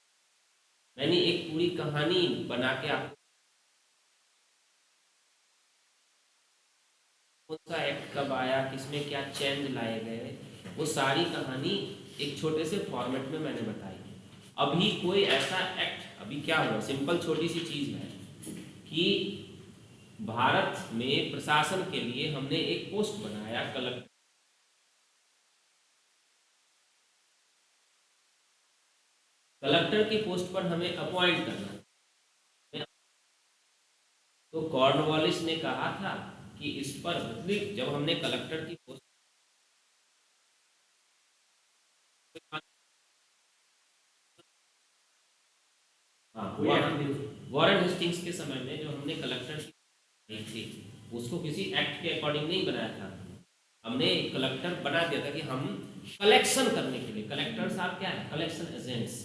मैंने एक पूरी कहानी बना के आपको कौन सा एक्ट कब आया, किसमें क्या चेंज लाए गए, वो सारी कहानी एक छोटे से फॉर्मेट में मैंने बताई। अभी कोई ऐसा एक्ट, अभी क्या हुआ, सिंपल छोटी सी चीज है कि भारत में प्रशासन के लिए हमने एक पोस्ट बनाया कलेक्टर। कलेक्टर की पोस्ट पर हमें अपॉइंट करना। तो कॉर्नवालिस ने कहा था कि इस पर जब हमने कलेक्टर की पोस्ट वॉरेन हेस्टिंग्स के समय में जो हमने कलेक्टर की थी, उसको किसी एक्ट के अकॉर्डिंग नहीं बनाया था। हमने कलेक्टर बना दिया था कि हम कलेक्शन करने के लिए, कलेक्टर साहब क्या है, कलेक्शन एजेंट्स।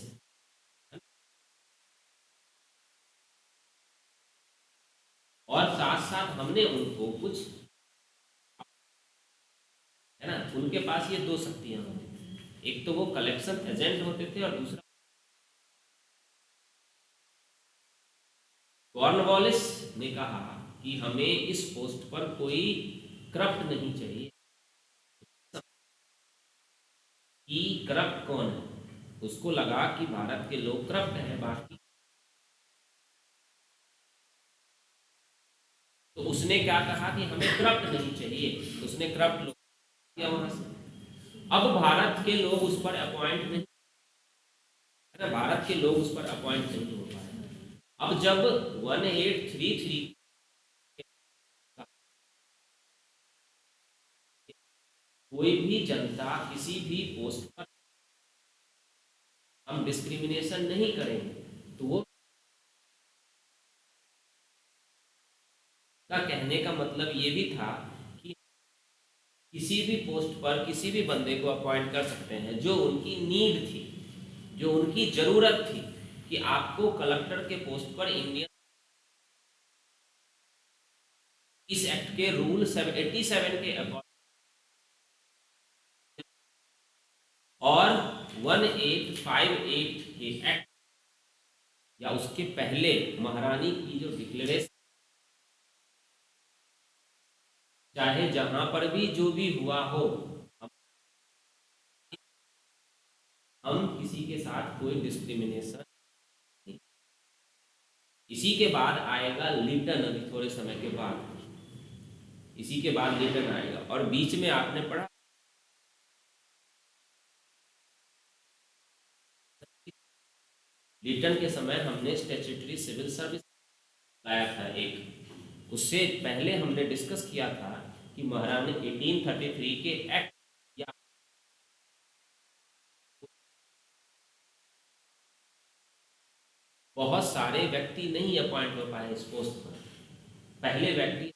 और साथ साथ हमने उनको कुछ, है ना, उनके पास ये दो शक्तियां होती, एक तो वो कलेक्शन एजेंट होते थे और दूसरा कॉर्नवालिस ने कहा कि हमें इस पोस्ट पर कोई करप्ट नहीं चाहिए। कि करप्ट कौन है, उसको लगा कि भारत के लोग करप्ट हैं, बाकी तो उसने क्या कहा कि हमें करप्ट नहीं चाहिए, तो उसने करप्ट लोग किया वहां से। अब भारत के लोग उस पर अपॉइंट नहीं, भारत के लोग उस पर अपॉइंट नहीं हो पाए। अब जब 1833 कोई भी जनता किसी भी पोस्ट पर हम डिस्क्रिमिनेशन नहीं करेंगे, तो वो का कहने का मतलब ये भी था कि किसी भी पोस्ट पर किसी भी बंदे को अपॉइंट कर सकते हैं जो उनकी नीड थी, जो उनकी जरूरत थी कि आपको कलेक्टर के पोस्ट पर इंडियन इस एक्ट के रूल 87 के अकॉर्डिंग और 1858 के एक्ट या उसके पहले महारानी की जो डिक्लेरेशन, चाहे जहां पर भी जो भी हुआ हो, हम किसी के साथ कोई डिस्क्रिमिनेशन नहीं। इसी के बाद आएगा लिटन, अभी थोड़े समय के बाद, इसी के बाद लिटन आएगा। और बीच में आपने पढ़ा लिटन के समय हमने स्टैट्यूटरी सिविल सर्विस लाया था एक, उससे पहले हमने डिस्कस किया था कि महारानी 1833 के एक्ट या बहुत सारे व्यक्ति नहीं अपॉइंट हो पाए इस पोस्ट पर। पहले व्यक्ति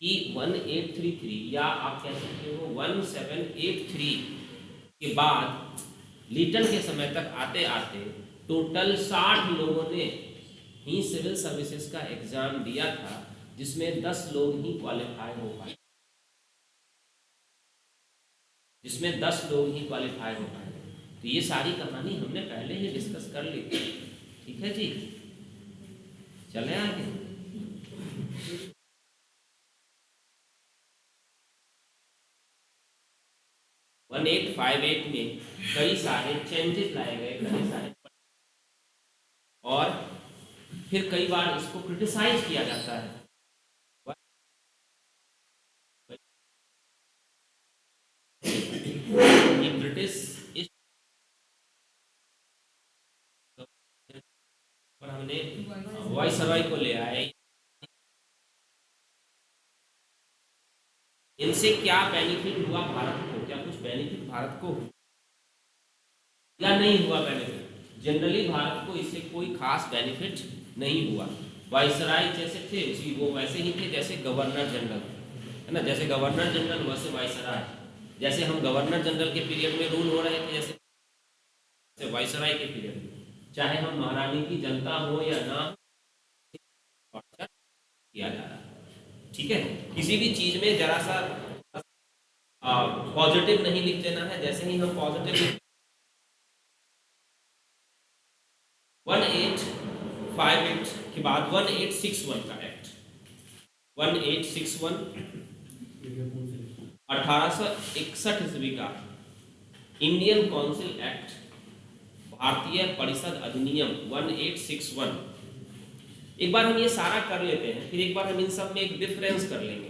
कि 1833 या आप कह सकते हो 1783 के बाद लिटन के समय तक आते आते टोटल 60 लोगों ने ही सिविल सर्विसेज का एग्जाम दिया था, जिसमें 10 लोग ही क्वालिफाई हो पाए, जिसमें 10 लोग ही क्वालिफाई हो पाए। तो ये सारी कहानी हमने पहले ही डिस्कस कर ली थी, ठीक है जी। चले आगे। 1858 में कई सारे चेंजेस लाए गए, कई सारे, और फिर कई बार इसको क्रिटिसाइज किया जाता है। कि ब्रिटिश इस पर हमने वाइसरॉय को ले आए, इससे क्या बेनिफिट हुआ भारत को, क्या कुछ बेनिफिट भारत को या नहीं हुआ बेनिफिट? जनरली भारत को इससे कोई खास बेनिफिट नहीं हुआ। वाइसराय जैसे थे उसी वो वैसे ही थे जैसे गवर्नर जनरल, है ना, जैसे गवर्नर जनरल वैसे वाइसराय। जैसे हम गवर्नर जनरल के पीरियड में रूल हो रहे थे, जैसे वाइसराय के पीरियड में, चाहे हम महारानी की जनता हो या ना किया जा रहा है। ठीक है, किसी भी चीज में जरा सा पॉजिटिव नहीं लिख देना है। जैसे ही हम पॉजिटिव 1858 के बाद 1861 का एक्ट, 1861 1861 ईस्वी का इंडियन काउंसिल एक्ट, भारतीय परिषद अधिनियम 1861। एक बार हम ये सारा कर लेते हैं, फिर एक बार हम इन सब में एक डिफरेंस कर लेंगे।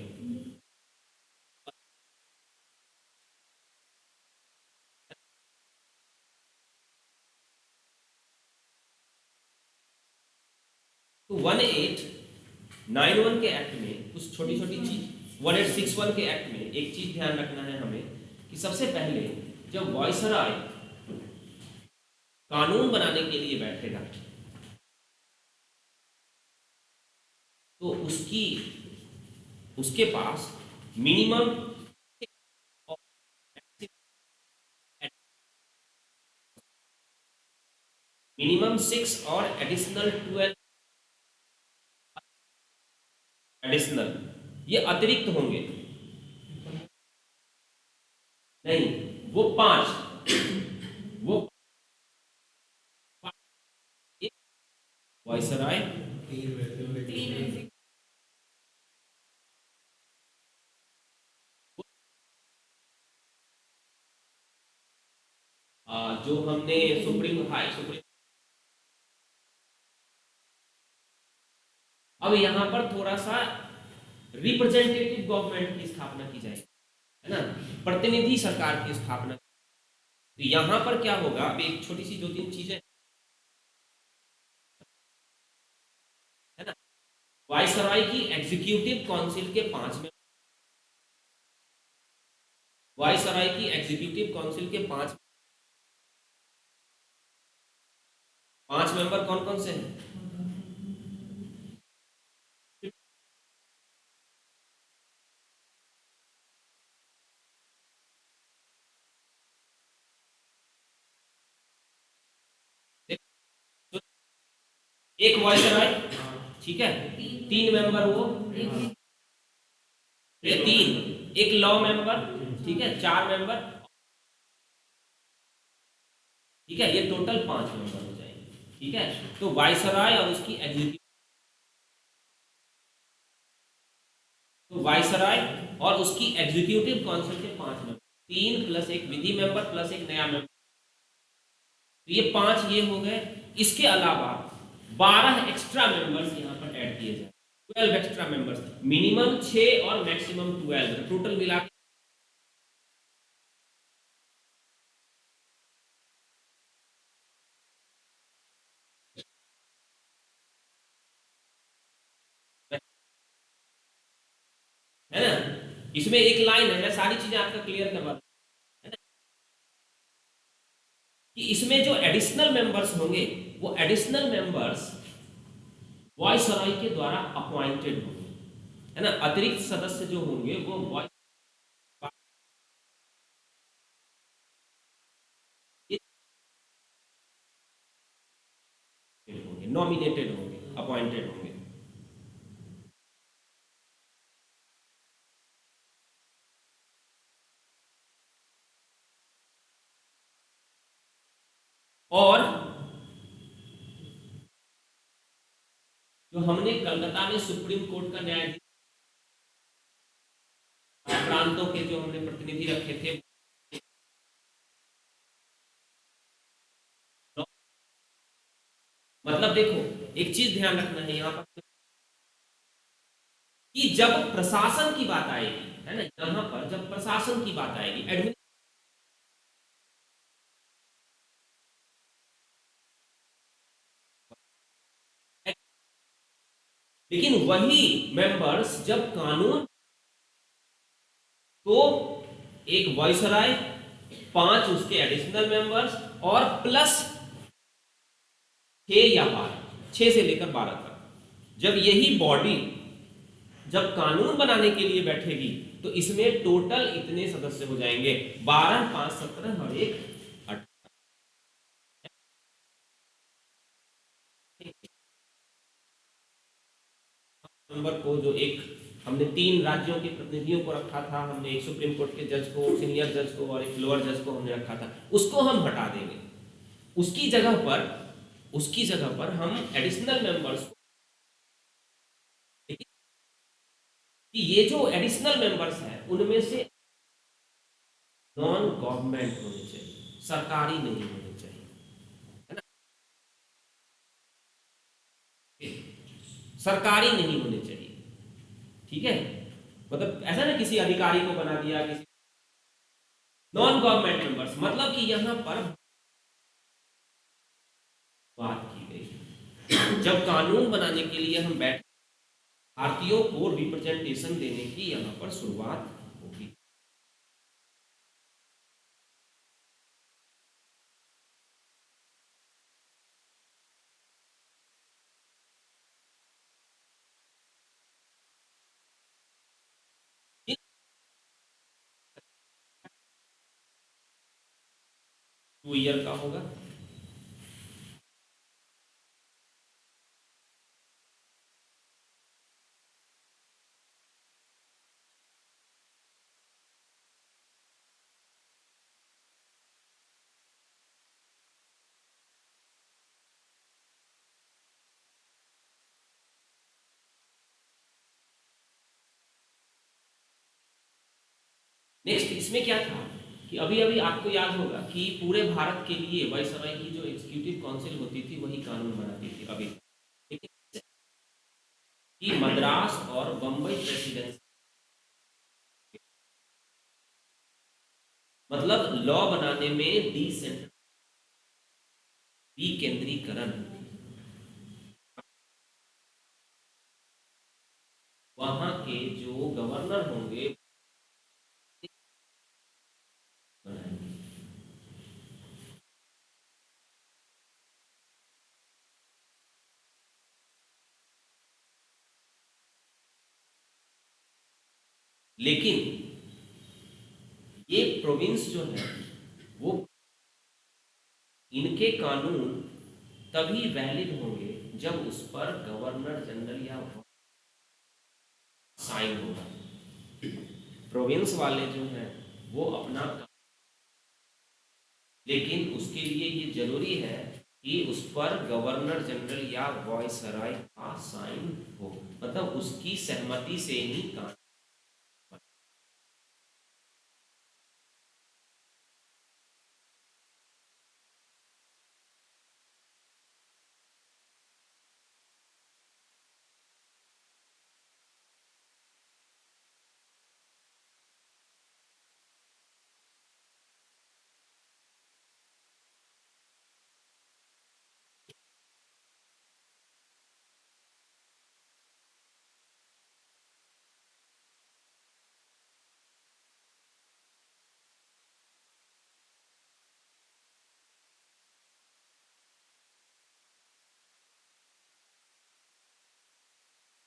तो 1891 के एक्ट में कुछ छोटी छोटी चीज, 1861 के एक्ट में एक चीज ध्यान रखना है हमें कि सबसे पहले जब वाइसराय कानून बनाने के लिए बैठेगा तो उसके पास मिनिमम मिनिमम 6 और एडिशनल 12 एडिशनल, ये अतिरिक्त होंगे। नहीं, वो 5, वो वाइसराय जो हमने सुप्रीम अब यहां पर थोड़ा सा रिप्रेजेंटेटिव गवर्नमेंट की स्थापना की जाएगी, है ना, प्रतिनिधि सरकार की स्थापना। तो यहां पर क्या होगा, अब एक छोटी सी 2-3 चीजें, है ना, वाइसराय की एग्जीक्यूटिव काउंसिल के 5 मेंबर, वाइसराय की एग्जीक्यूटिव काउंसिल के 5 मेंबर कौन कौन से हैं? एक वाइसराय, ठीक है, 3 मेंबर वो, ये 3, एक लॉ मेंबर, ठीक है, 4 मेंबर, ठीक है, ये टोटल 5 मेंबर हो जाएंगे। ठीक है, तो वाइसराय और उसकी एग्जीक्यूटिव, तो वाइसराय और उसकी एग्जीक्यूटिव काउंसिल के 5 मेंबर, 3 प्लस एक विधि मेंबर प्लस एक नया मेंबर, तो ये 5 ये हो गए। इसके अलावा 12 एक्स्ट्रा मेंबर्स यहाँ पर ऐड किए जाए, 12 एक्स्ट्रा मेंबर्स, मिनिमम 6 और मैक्सिमम 12, टोटल मिला के है ना। इसमें एक लाइन है, मैं सारी चीजें आपका क्लियर करवा दूं, है ना, कि इसमें जो एडिशनल मेंबर्स होंगे वो एडिशनल मेंबर्स वाइसराय के द्वारा अपॉइंटेड होंगे, है ना। अतिरिक्त सदस्य जो होंगे वो होंगे, नॉमिनेटेड होंगे, अपॉइंटेड होंगे। और जो हमने कलकत्ता में सुप्रीम कोर्ट का न्यायाधीश प्रांतों के जो हमने प्रतिनिधि रखे थे, मतलब देखो एक चीज ध्यान रखना है यहाँ पर कि जब प्रशासन की बात आएगी, है ना, यहाँ पर जब प्रशासन की बात आएगी, लेकिन वही मेंबर्स जब कानून तो एक वाइसराय, 5 उसके एडिशनल मेंबर्स और प्लस 6 या 12, 6 से लेकर 12 तक। जब यही बॉडी जब कानून बनाने के लिए बैठेगी तो इसमें टोटल इतने सदस्य हो जाएंगे, 12, 5, 17 और 1 18। नंबर को जो एक हमने 3 राज्यों के प्रतिनिधियों को रखा था, हमने एक सुप्रीम कोर्ट के जज को, सीनियर जज को और एक लोअर जज को हमने रखा था, उसको हम हटा देंगे। उसकी जगह पर हम एडिशनल मेंबर्स को, कि ये जो एडिशनल मेंबर्स हैं उनमें से नॉन गवर्नमेंट होने चाहिए, सरकारी नहीं होने चाहिए, है ना, सरकारी नहीं होने चाहिए। ठीक है, मतलब ऐसा ना किसी अधिकारी को बना दिया, किसी नॉन गवर्नमेंट मेंबर्स, मतलब कि यहां पर बात की गई जब कानून बनाने के लिए हम बैठ, भारतीयों को रिप्रेजेंटेशन देने की यहां पर शुरुआत होगी। टू ईयर का होगा। नेक्स्ट इसमें क्या था कि अभी अभी आपको याद होगा कि पूरे भारत के लिए वाइसराय की जो एग्जीक्यूटिव काउंसिल होती थी वही कानून बनाती थी अभी, लेकिन कि मद्रास और बंबई प्रेसिडेंसी, मतलब लॉ बनाने में विकेंद्रीकरण, वहां के जो गवर्नर होंगे बनाएंगे। लेकिन ये प्रोविंस जो है वो, इनके कानून तभी वैलिड होंगे जब उस पर गवर्नर जनरल या साइन होगा। प्रोविंस वाले जो हैं वो अपना, लेकिन उसके लिए ये जरूरी है कि उस पर गवर्नर जनरल या वायसराय का साइन हो, मतलब उसकी सहमति से ही काम।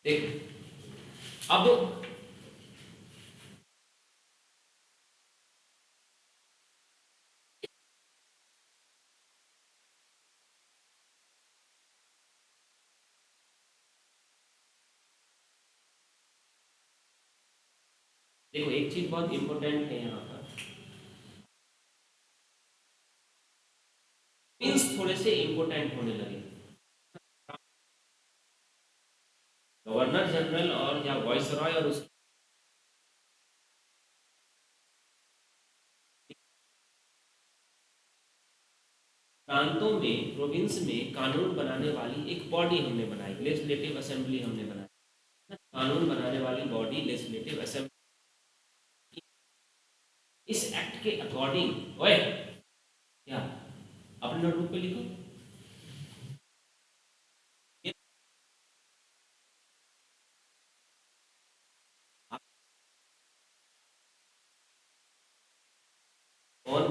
देख अब देखो एक चीज बहुत इंपॉर्टेंट है यहाँ पर, मीन्स थोड़े से इंपॉर्टेंट होने लगे। गवर्नर जनरल और या वायसराय और उस प्रांतों में, प्रोविंस में कानून बनाने वाली एक बॉडी हमने बनाई, लेजिस्लेटिव असेंबली हमने बनाई, कानून बनाने वाली बॉडी लेजिस्लेटिव असेंबली। इस एक्ट के अकॉर्डिंग, ओए क्या अपने नोटबुक पे लिखो,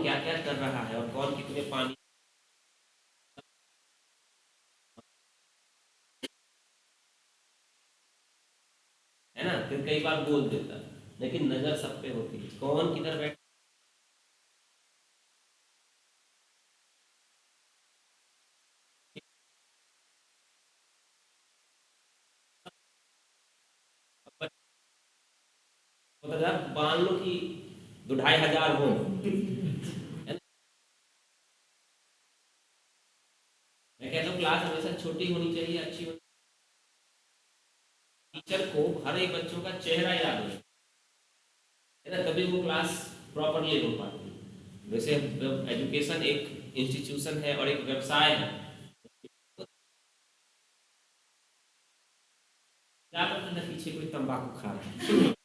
कौन क्या क्या कर रहा है और कौन कितने पानी, है ना, फिर कई बार बोल देता है, लेकिन नजर सब पे होती है कौन किधर बैठ। मान लो कि 2,500 हो, है ना? मैं कहता हूँ क्लास हमेशा छोटी होनी चाहिए, अच्छी होनी, टीचर को हर एक बच्चों का चेहरा याद हो, है ना, तभी वो क्लास प्रॉपरली हो पाती है। वैसे एजुकेशन एक इंस्टीट्यूशन है और एक व्यवसाय है। क्या पता था पीछे कोई तंबाकू खा रहा है।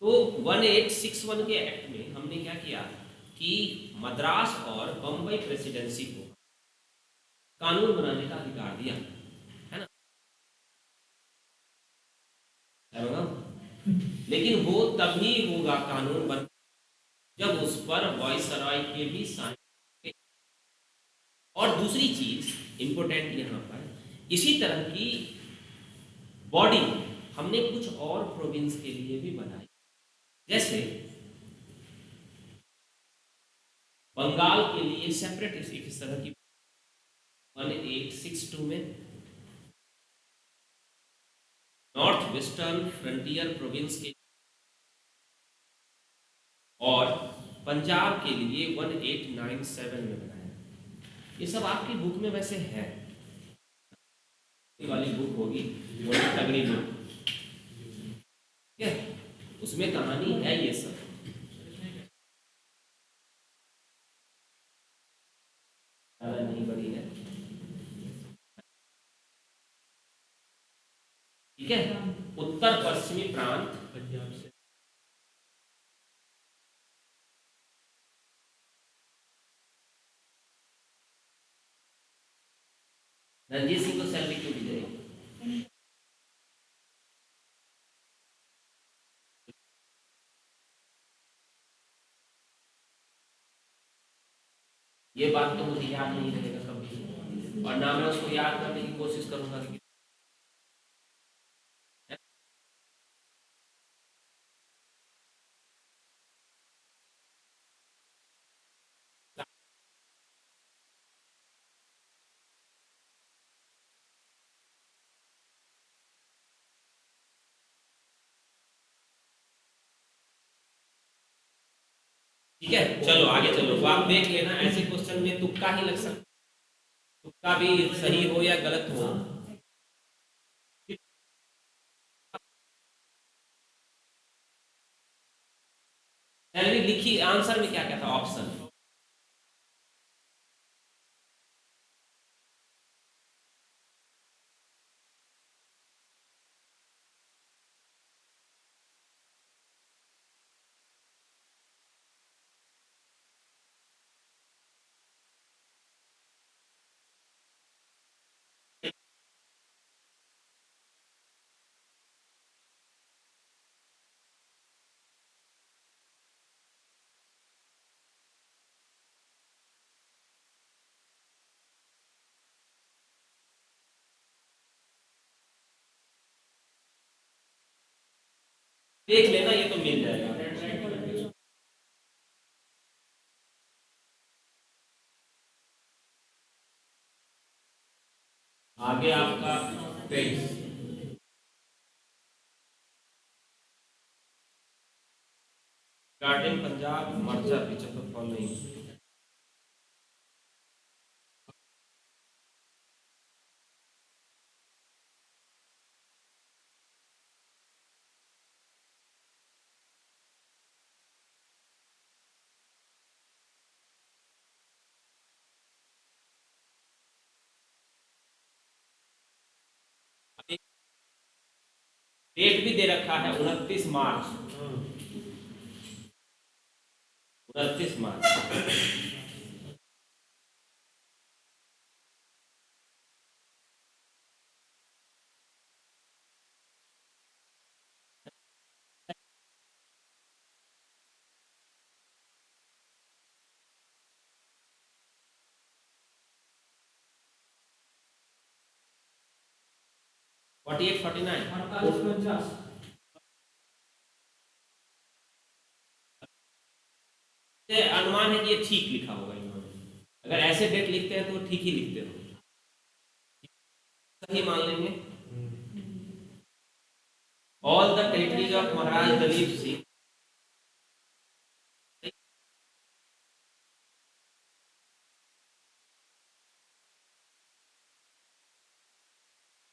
तो 1861 के एक्ट में हमने क्या किया कि मद्रास और बम्बई प्रेसिडेंसी को कानून बनाने का अधिकार दिया, है ना, है ना? लेकिन वो तभी होगा कानून बन जब उस पर वायसराय के भी साइन। और दूसरी चीज इंपोर्टेंट यहाँ पर, इसी तरह की बॉडी हमने कुछ और प्रोविंस के लिए भी बनाई, जैसे बंगाल के लिए सेपरेट इस तरह की 1862 में, नॉर्थ वेस्टर्न फ्रंटियर प्रोविंस के और पंजाब के लिए 1897 में बनाया। ये सब आपकी बुक में वैसे है, ये वाली बुक होगी बड़ी तगड़ी बुक, ठीक है, उसमें कहानी है ये सब। ज़्यादा नहीं बड़ी है, ठीक है। उत्तर पश्चिमी प्रांत पंजाब से रणजीत सिंह को सैलरी क्यों दी जाएगी? ये बात तो मुझे याद नहीं रहेगा कभी, और ना मैं उसको याद करने की कोशिश करूंगा कि ठीक है। चलो आगे चलो, तो आप देख लेना, ऐसे क्वेश्चन में तुक्का ही लग सकता, तुक्का भी सही हो या गलत हो। सैलरी लिखी, आंसर में क्या क्या था ऑप्शन? देख लेना, ये तो मिल जाएगा। आगे आपका 23 garden Punjab merger which of the following. Date भी दे रखा है 29 मार्च, 29 मार्च। 48 49 48 49 से अनुमान है कि ये ठीक लिखा होगा इन्होंने। अगर ऐसे डेट लिखते हैं तो ठीक ही लिखते हो, सही मान लेंगे। ऑल द टेरिटरीज ऑफ महाराज दलीप सिंह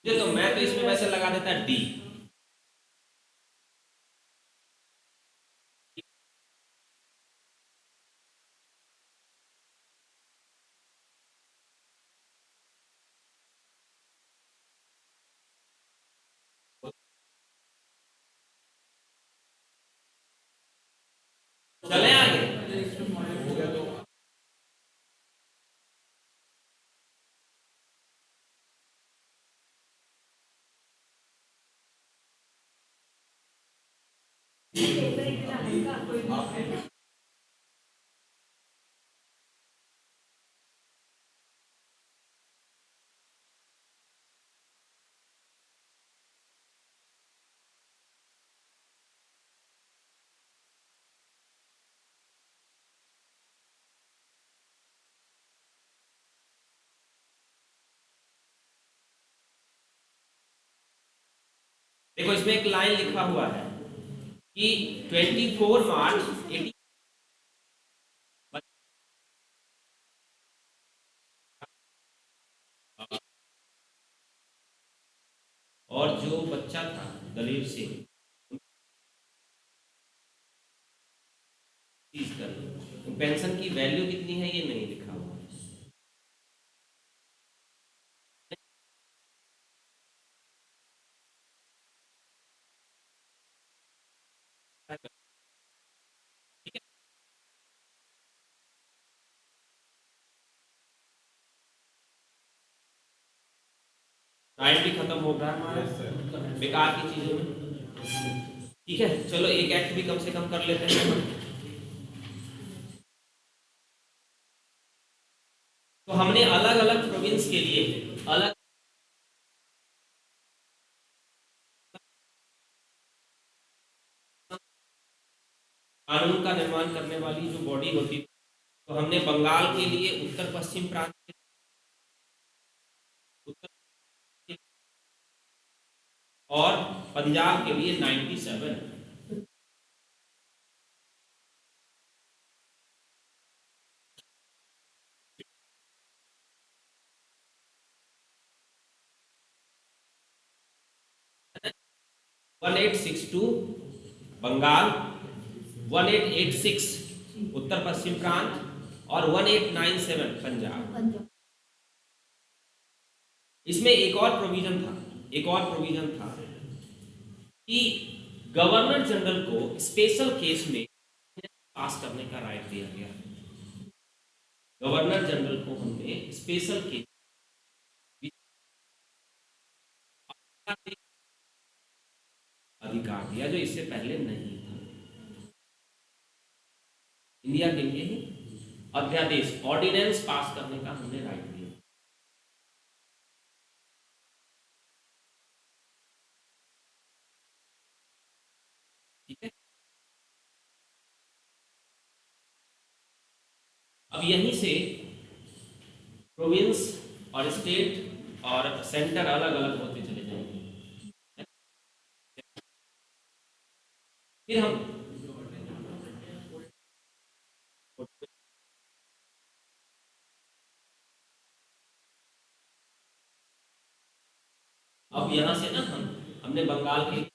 तो मैं तो इसमें वैसे लगा देता डी। चले आगे। देखो इसमें एक लाइन लिखा हुआ है कि 24 मार्च 80 और जो बच्चा था दलीप सिंह पेंशन की वैल्यू कितनी है ये नहीं लिखा हुआ। टाइम भी खत्म हो रहा है हमारा बेकार की चीजों में। ठीक है चलो एक एक्ट भी कम से कम कर लेते हैं। तो हमने अलग अलग प्रोविंस के लिए अलग कानून का निर्माण करने वाली जो बॉडी होती है, तो हमने बंगाल के लिए उत्तर पश्चिम प्रांत उत्तर और पंजाब के लिए 97 1862 बंगाल, 1886 उत्तर पश्चिम प्रांत और 1897 पंजाब। इसमें एक और प्रोविजन था कि गवर्नर जनरल को स्पेशल केस में पास करने का राइट दिया गया। गवर्नर जनरल को हमने स्पेशल केस अधिकार दिया जो इससे पहले नहीं था। इंडिया के लिए ही अध्यादेश ऑर्डिनेंस पास करने का हमने राइट दिया। ठीक है अब यहीं से प्रोविंस और स्टेट और सेंटर अलग अलग होते चले जाएंगे। फिर हम अब यहां से ना हमने बंगाल के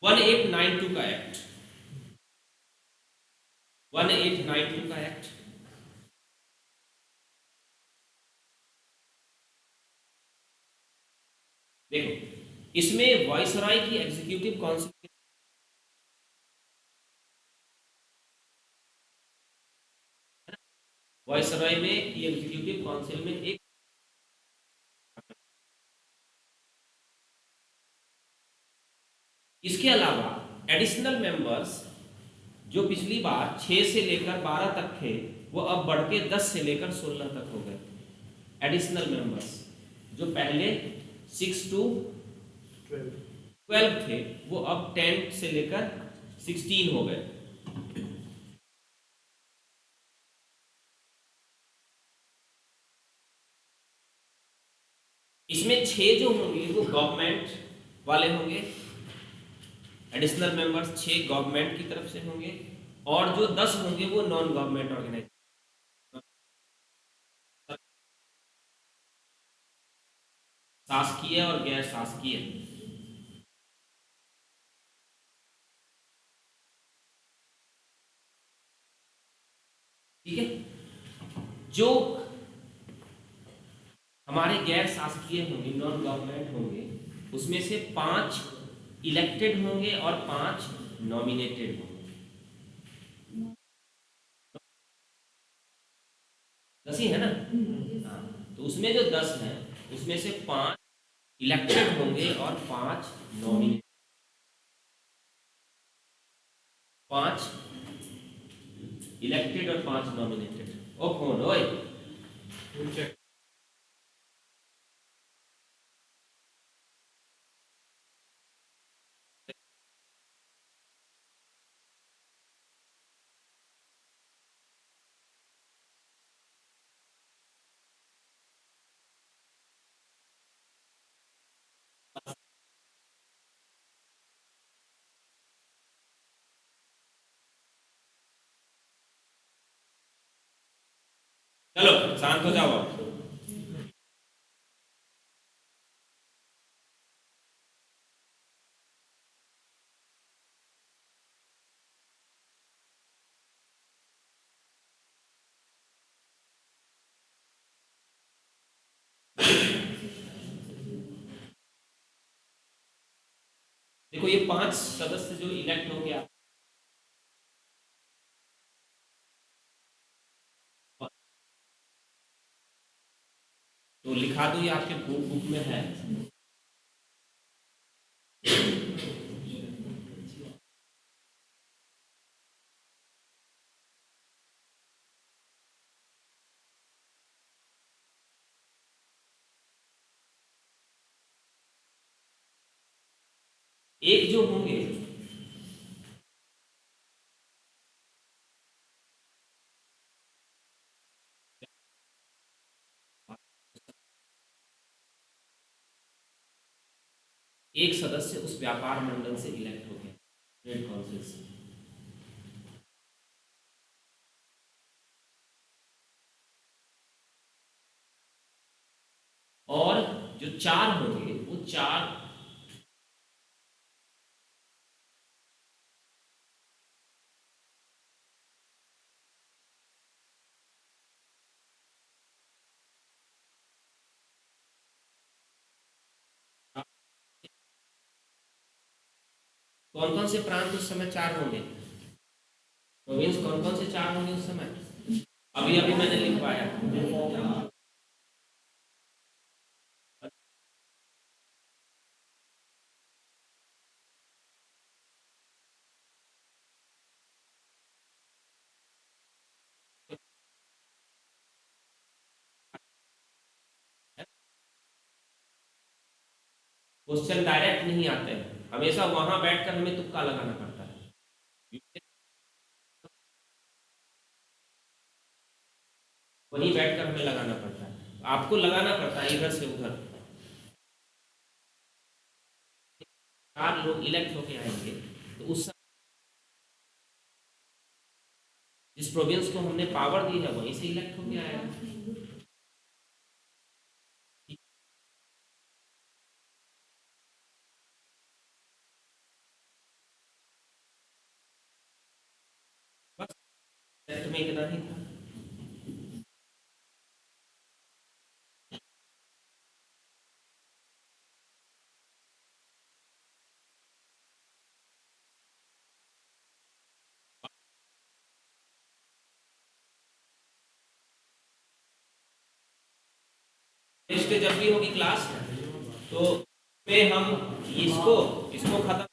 1892 का एक्ट 1892 का एक्ट देखो इसमें वायसराय की एग्जीक्यूटिव काउंसिल वायसराय में ये एग्जीक्यूटिव काउंसिल में एक इसके अलावा एडिशनल मेंबर्स जो पिछली बार 6 से लेकर 12 तक थे वो अब बढ़ के 10 से लेकर 16 तक हो गए एडिशनल मेंबर्स। जो पहले 6 to 12 थे वो अब 10 से लेकर 16 हो गए। इसमें 6 जो होंगे वो गवर्नमेंट वाले होंगे, एडिशनल मेंबर्स 6 गवर्नमेंट की तरफ से होंगे, और जो 10 होंगे वो नॉन गवर्नमेंट ऑर्गेनाइजेशन, शासकीय और गैर शासकीय। ठीक है, जो हमारे गैर शासकीय होंगे, नॉन गवर्नमेंट होंगे, उसमें से 5 इलेक्टेड होंगे और 5 नॉमिनेटेड होंगे। 10 ही है ना? हाँ, तो उसमें जो 10 हैं उसमें से 5 इलेक्टेड होंगे और 5 नॉमिनेटेड, 5 इलेक्टेड और 5 नॉमिनेटेड। ओ कौन ओए? चलो शांत हो जाओ। देखो ये 5 सदस्य जो इलेक्ट हो गया, तो लिखा दो, ये आपके बुक में है। एक जो होंगे एक सदस्य उस व्यापार मंडल से इलेक्ट हो गया, ट्रेड काउंसिल से। और जो 4 होंगे वो 4 कौन कौन से प्रांत उस समय 4 होंगे? प्रोविंस कौन कौन से 4 होंगे उस समय? अभी अभी मैंने लिखवाया। क्वेश्चन डायरेक्ट नहीं आते हैं, हमेशा वहां बैठकर हमें तुक्का लगाना पड़ता है, वहीं बैठकर हमें लगाना पड़ता है। आपको लगाना पड़ता है इधर से उधर। 4 लोग इलेक्ट होके आएंगे तो उस समय जिस प्रोविंस को हमने पावर दी है वहीं से इलेक्ट होके आएगा। बस में इतना ही था। नेक्स्ट जब भी होगी क्लास तो में हम इसको खत्म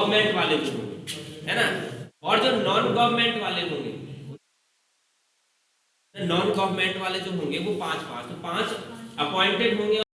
गवर्नमेंट वाले जो होंगे, है ना, और जो नॉन गवर्नमेंट वाले होंगे, नॉन गवर्नमेंट वाले जो होंगे वो 5 तो 5 अपॉइंटेड होंगे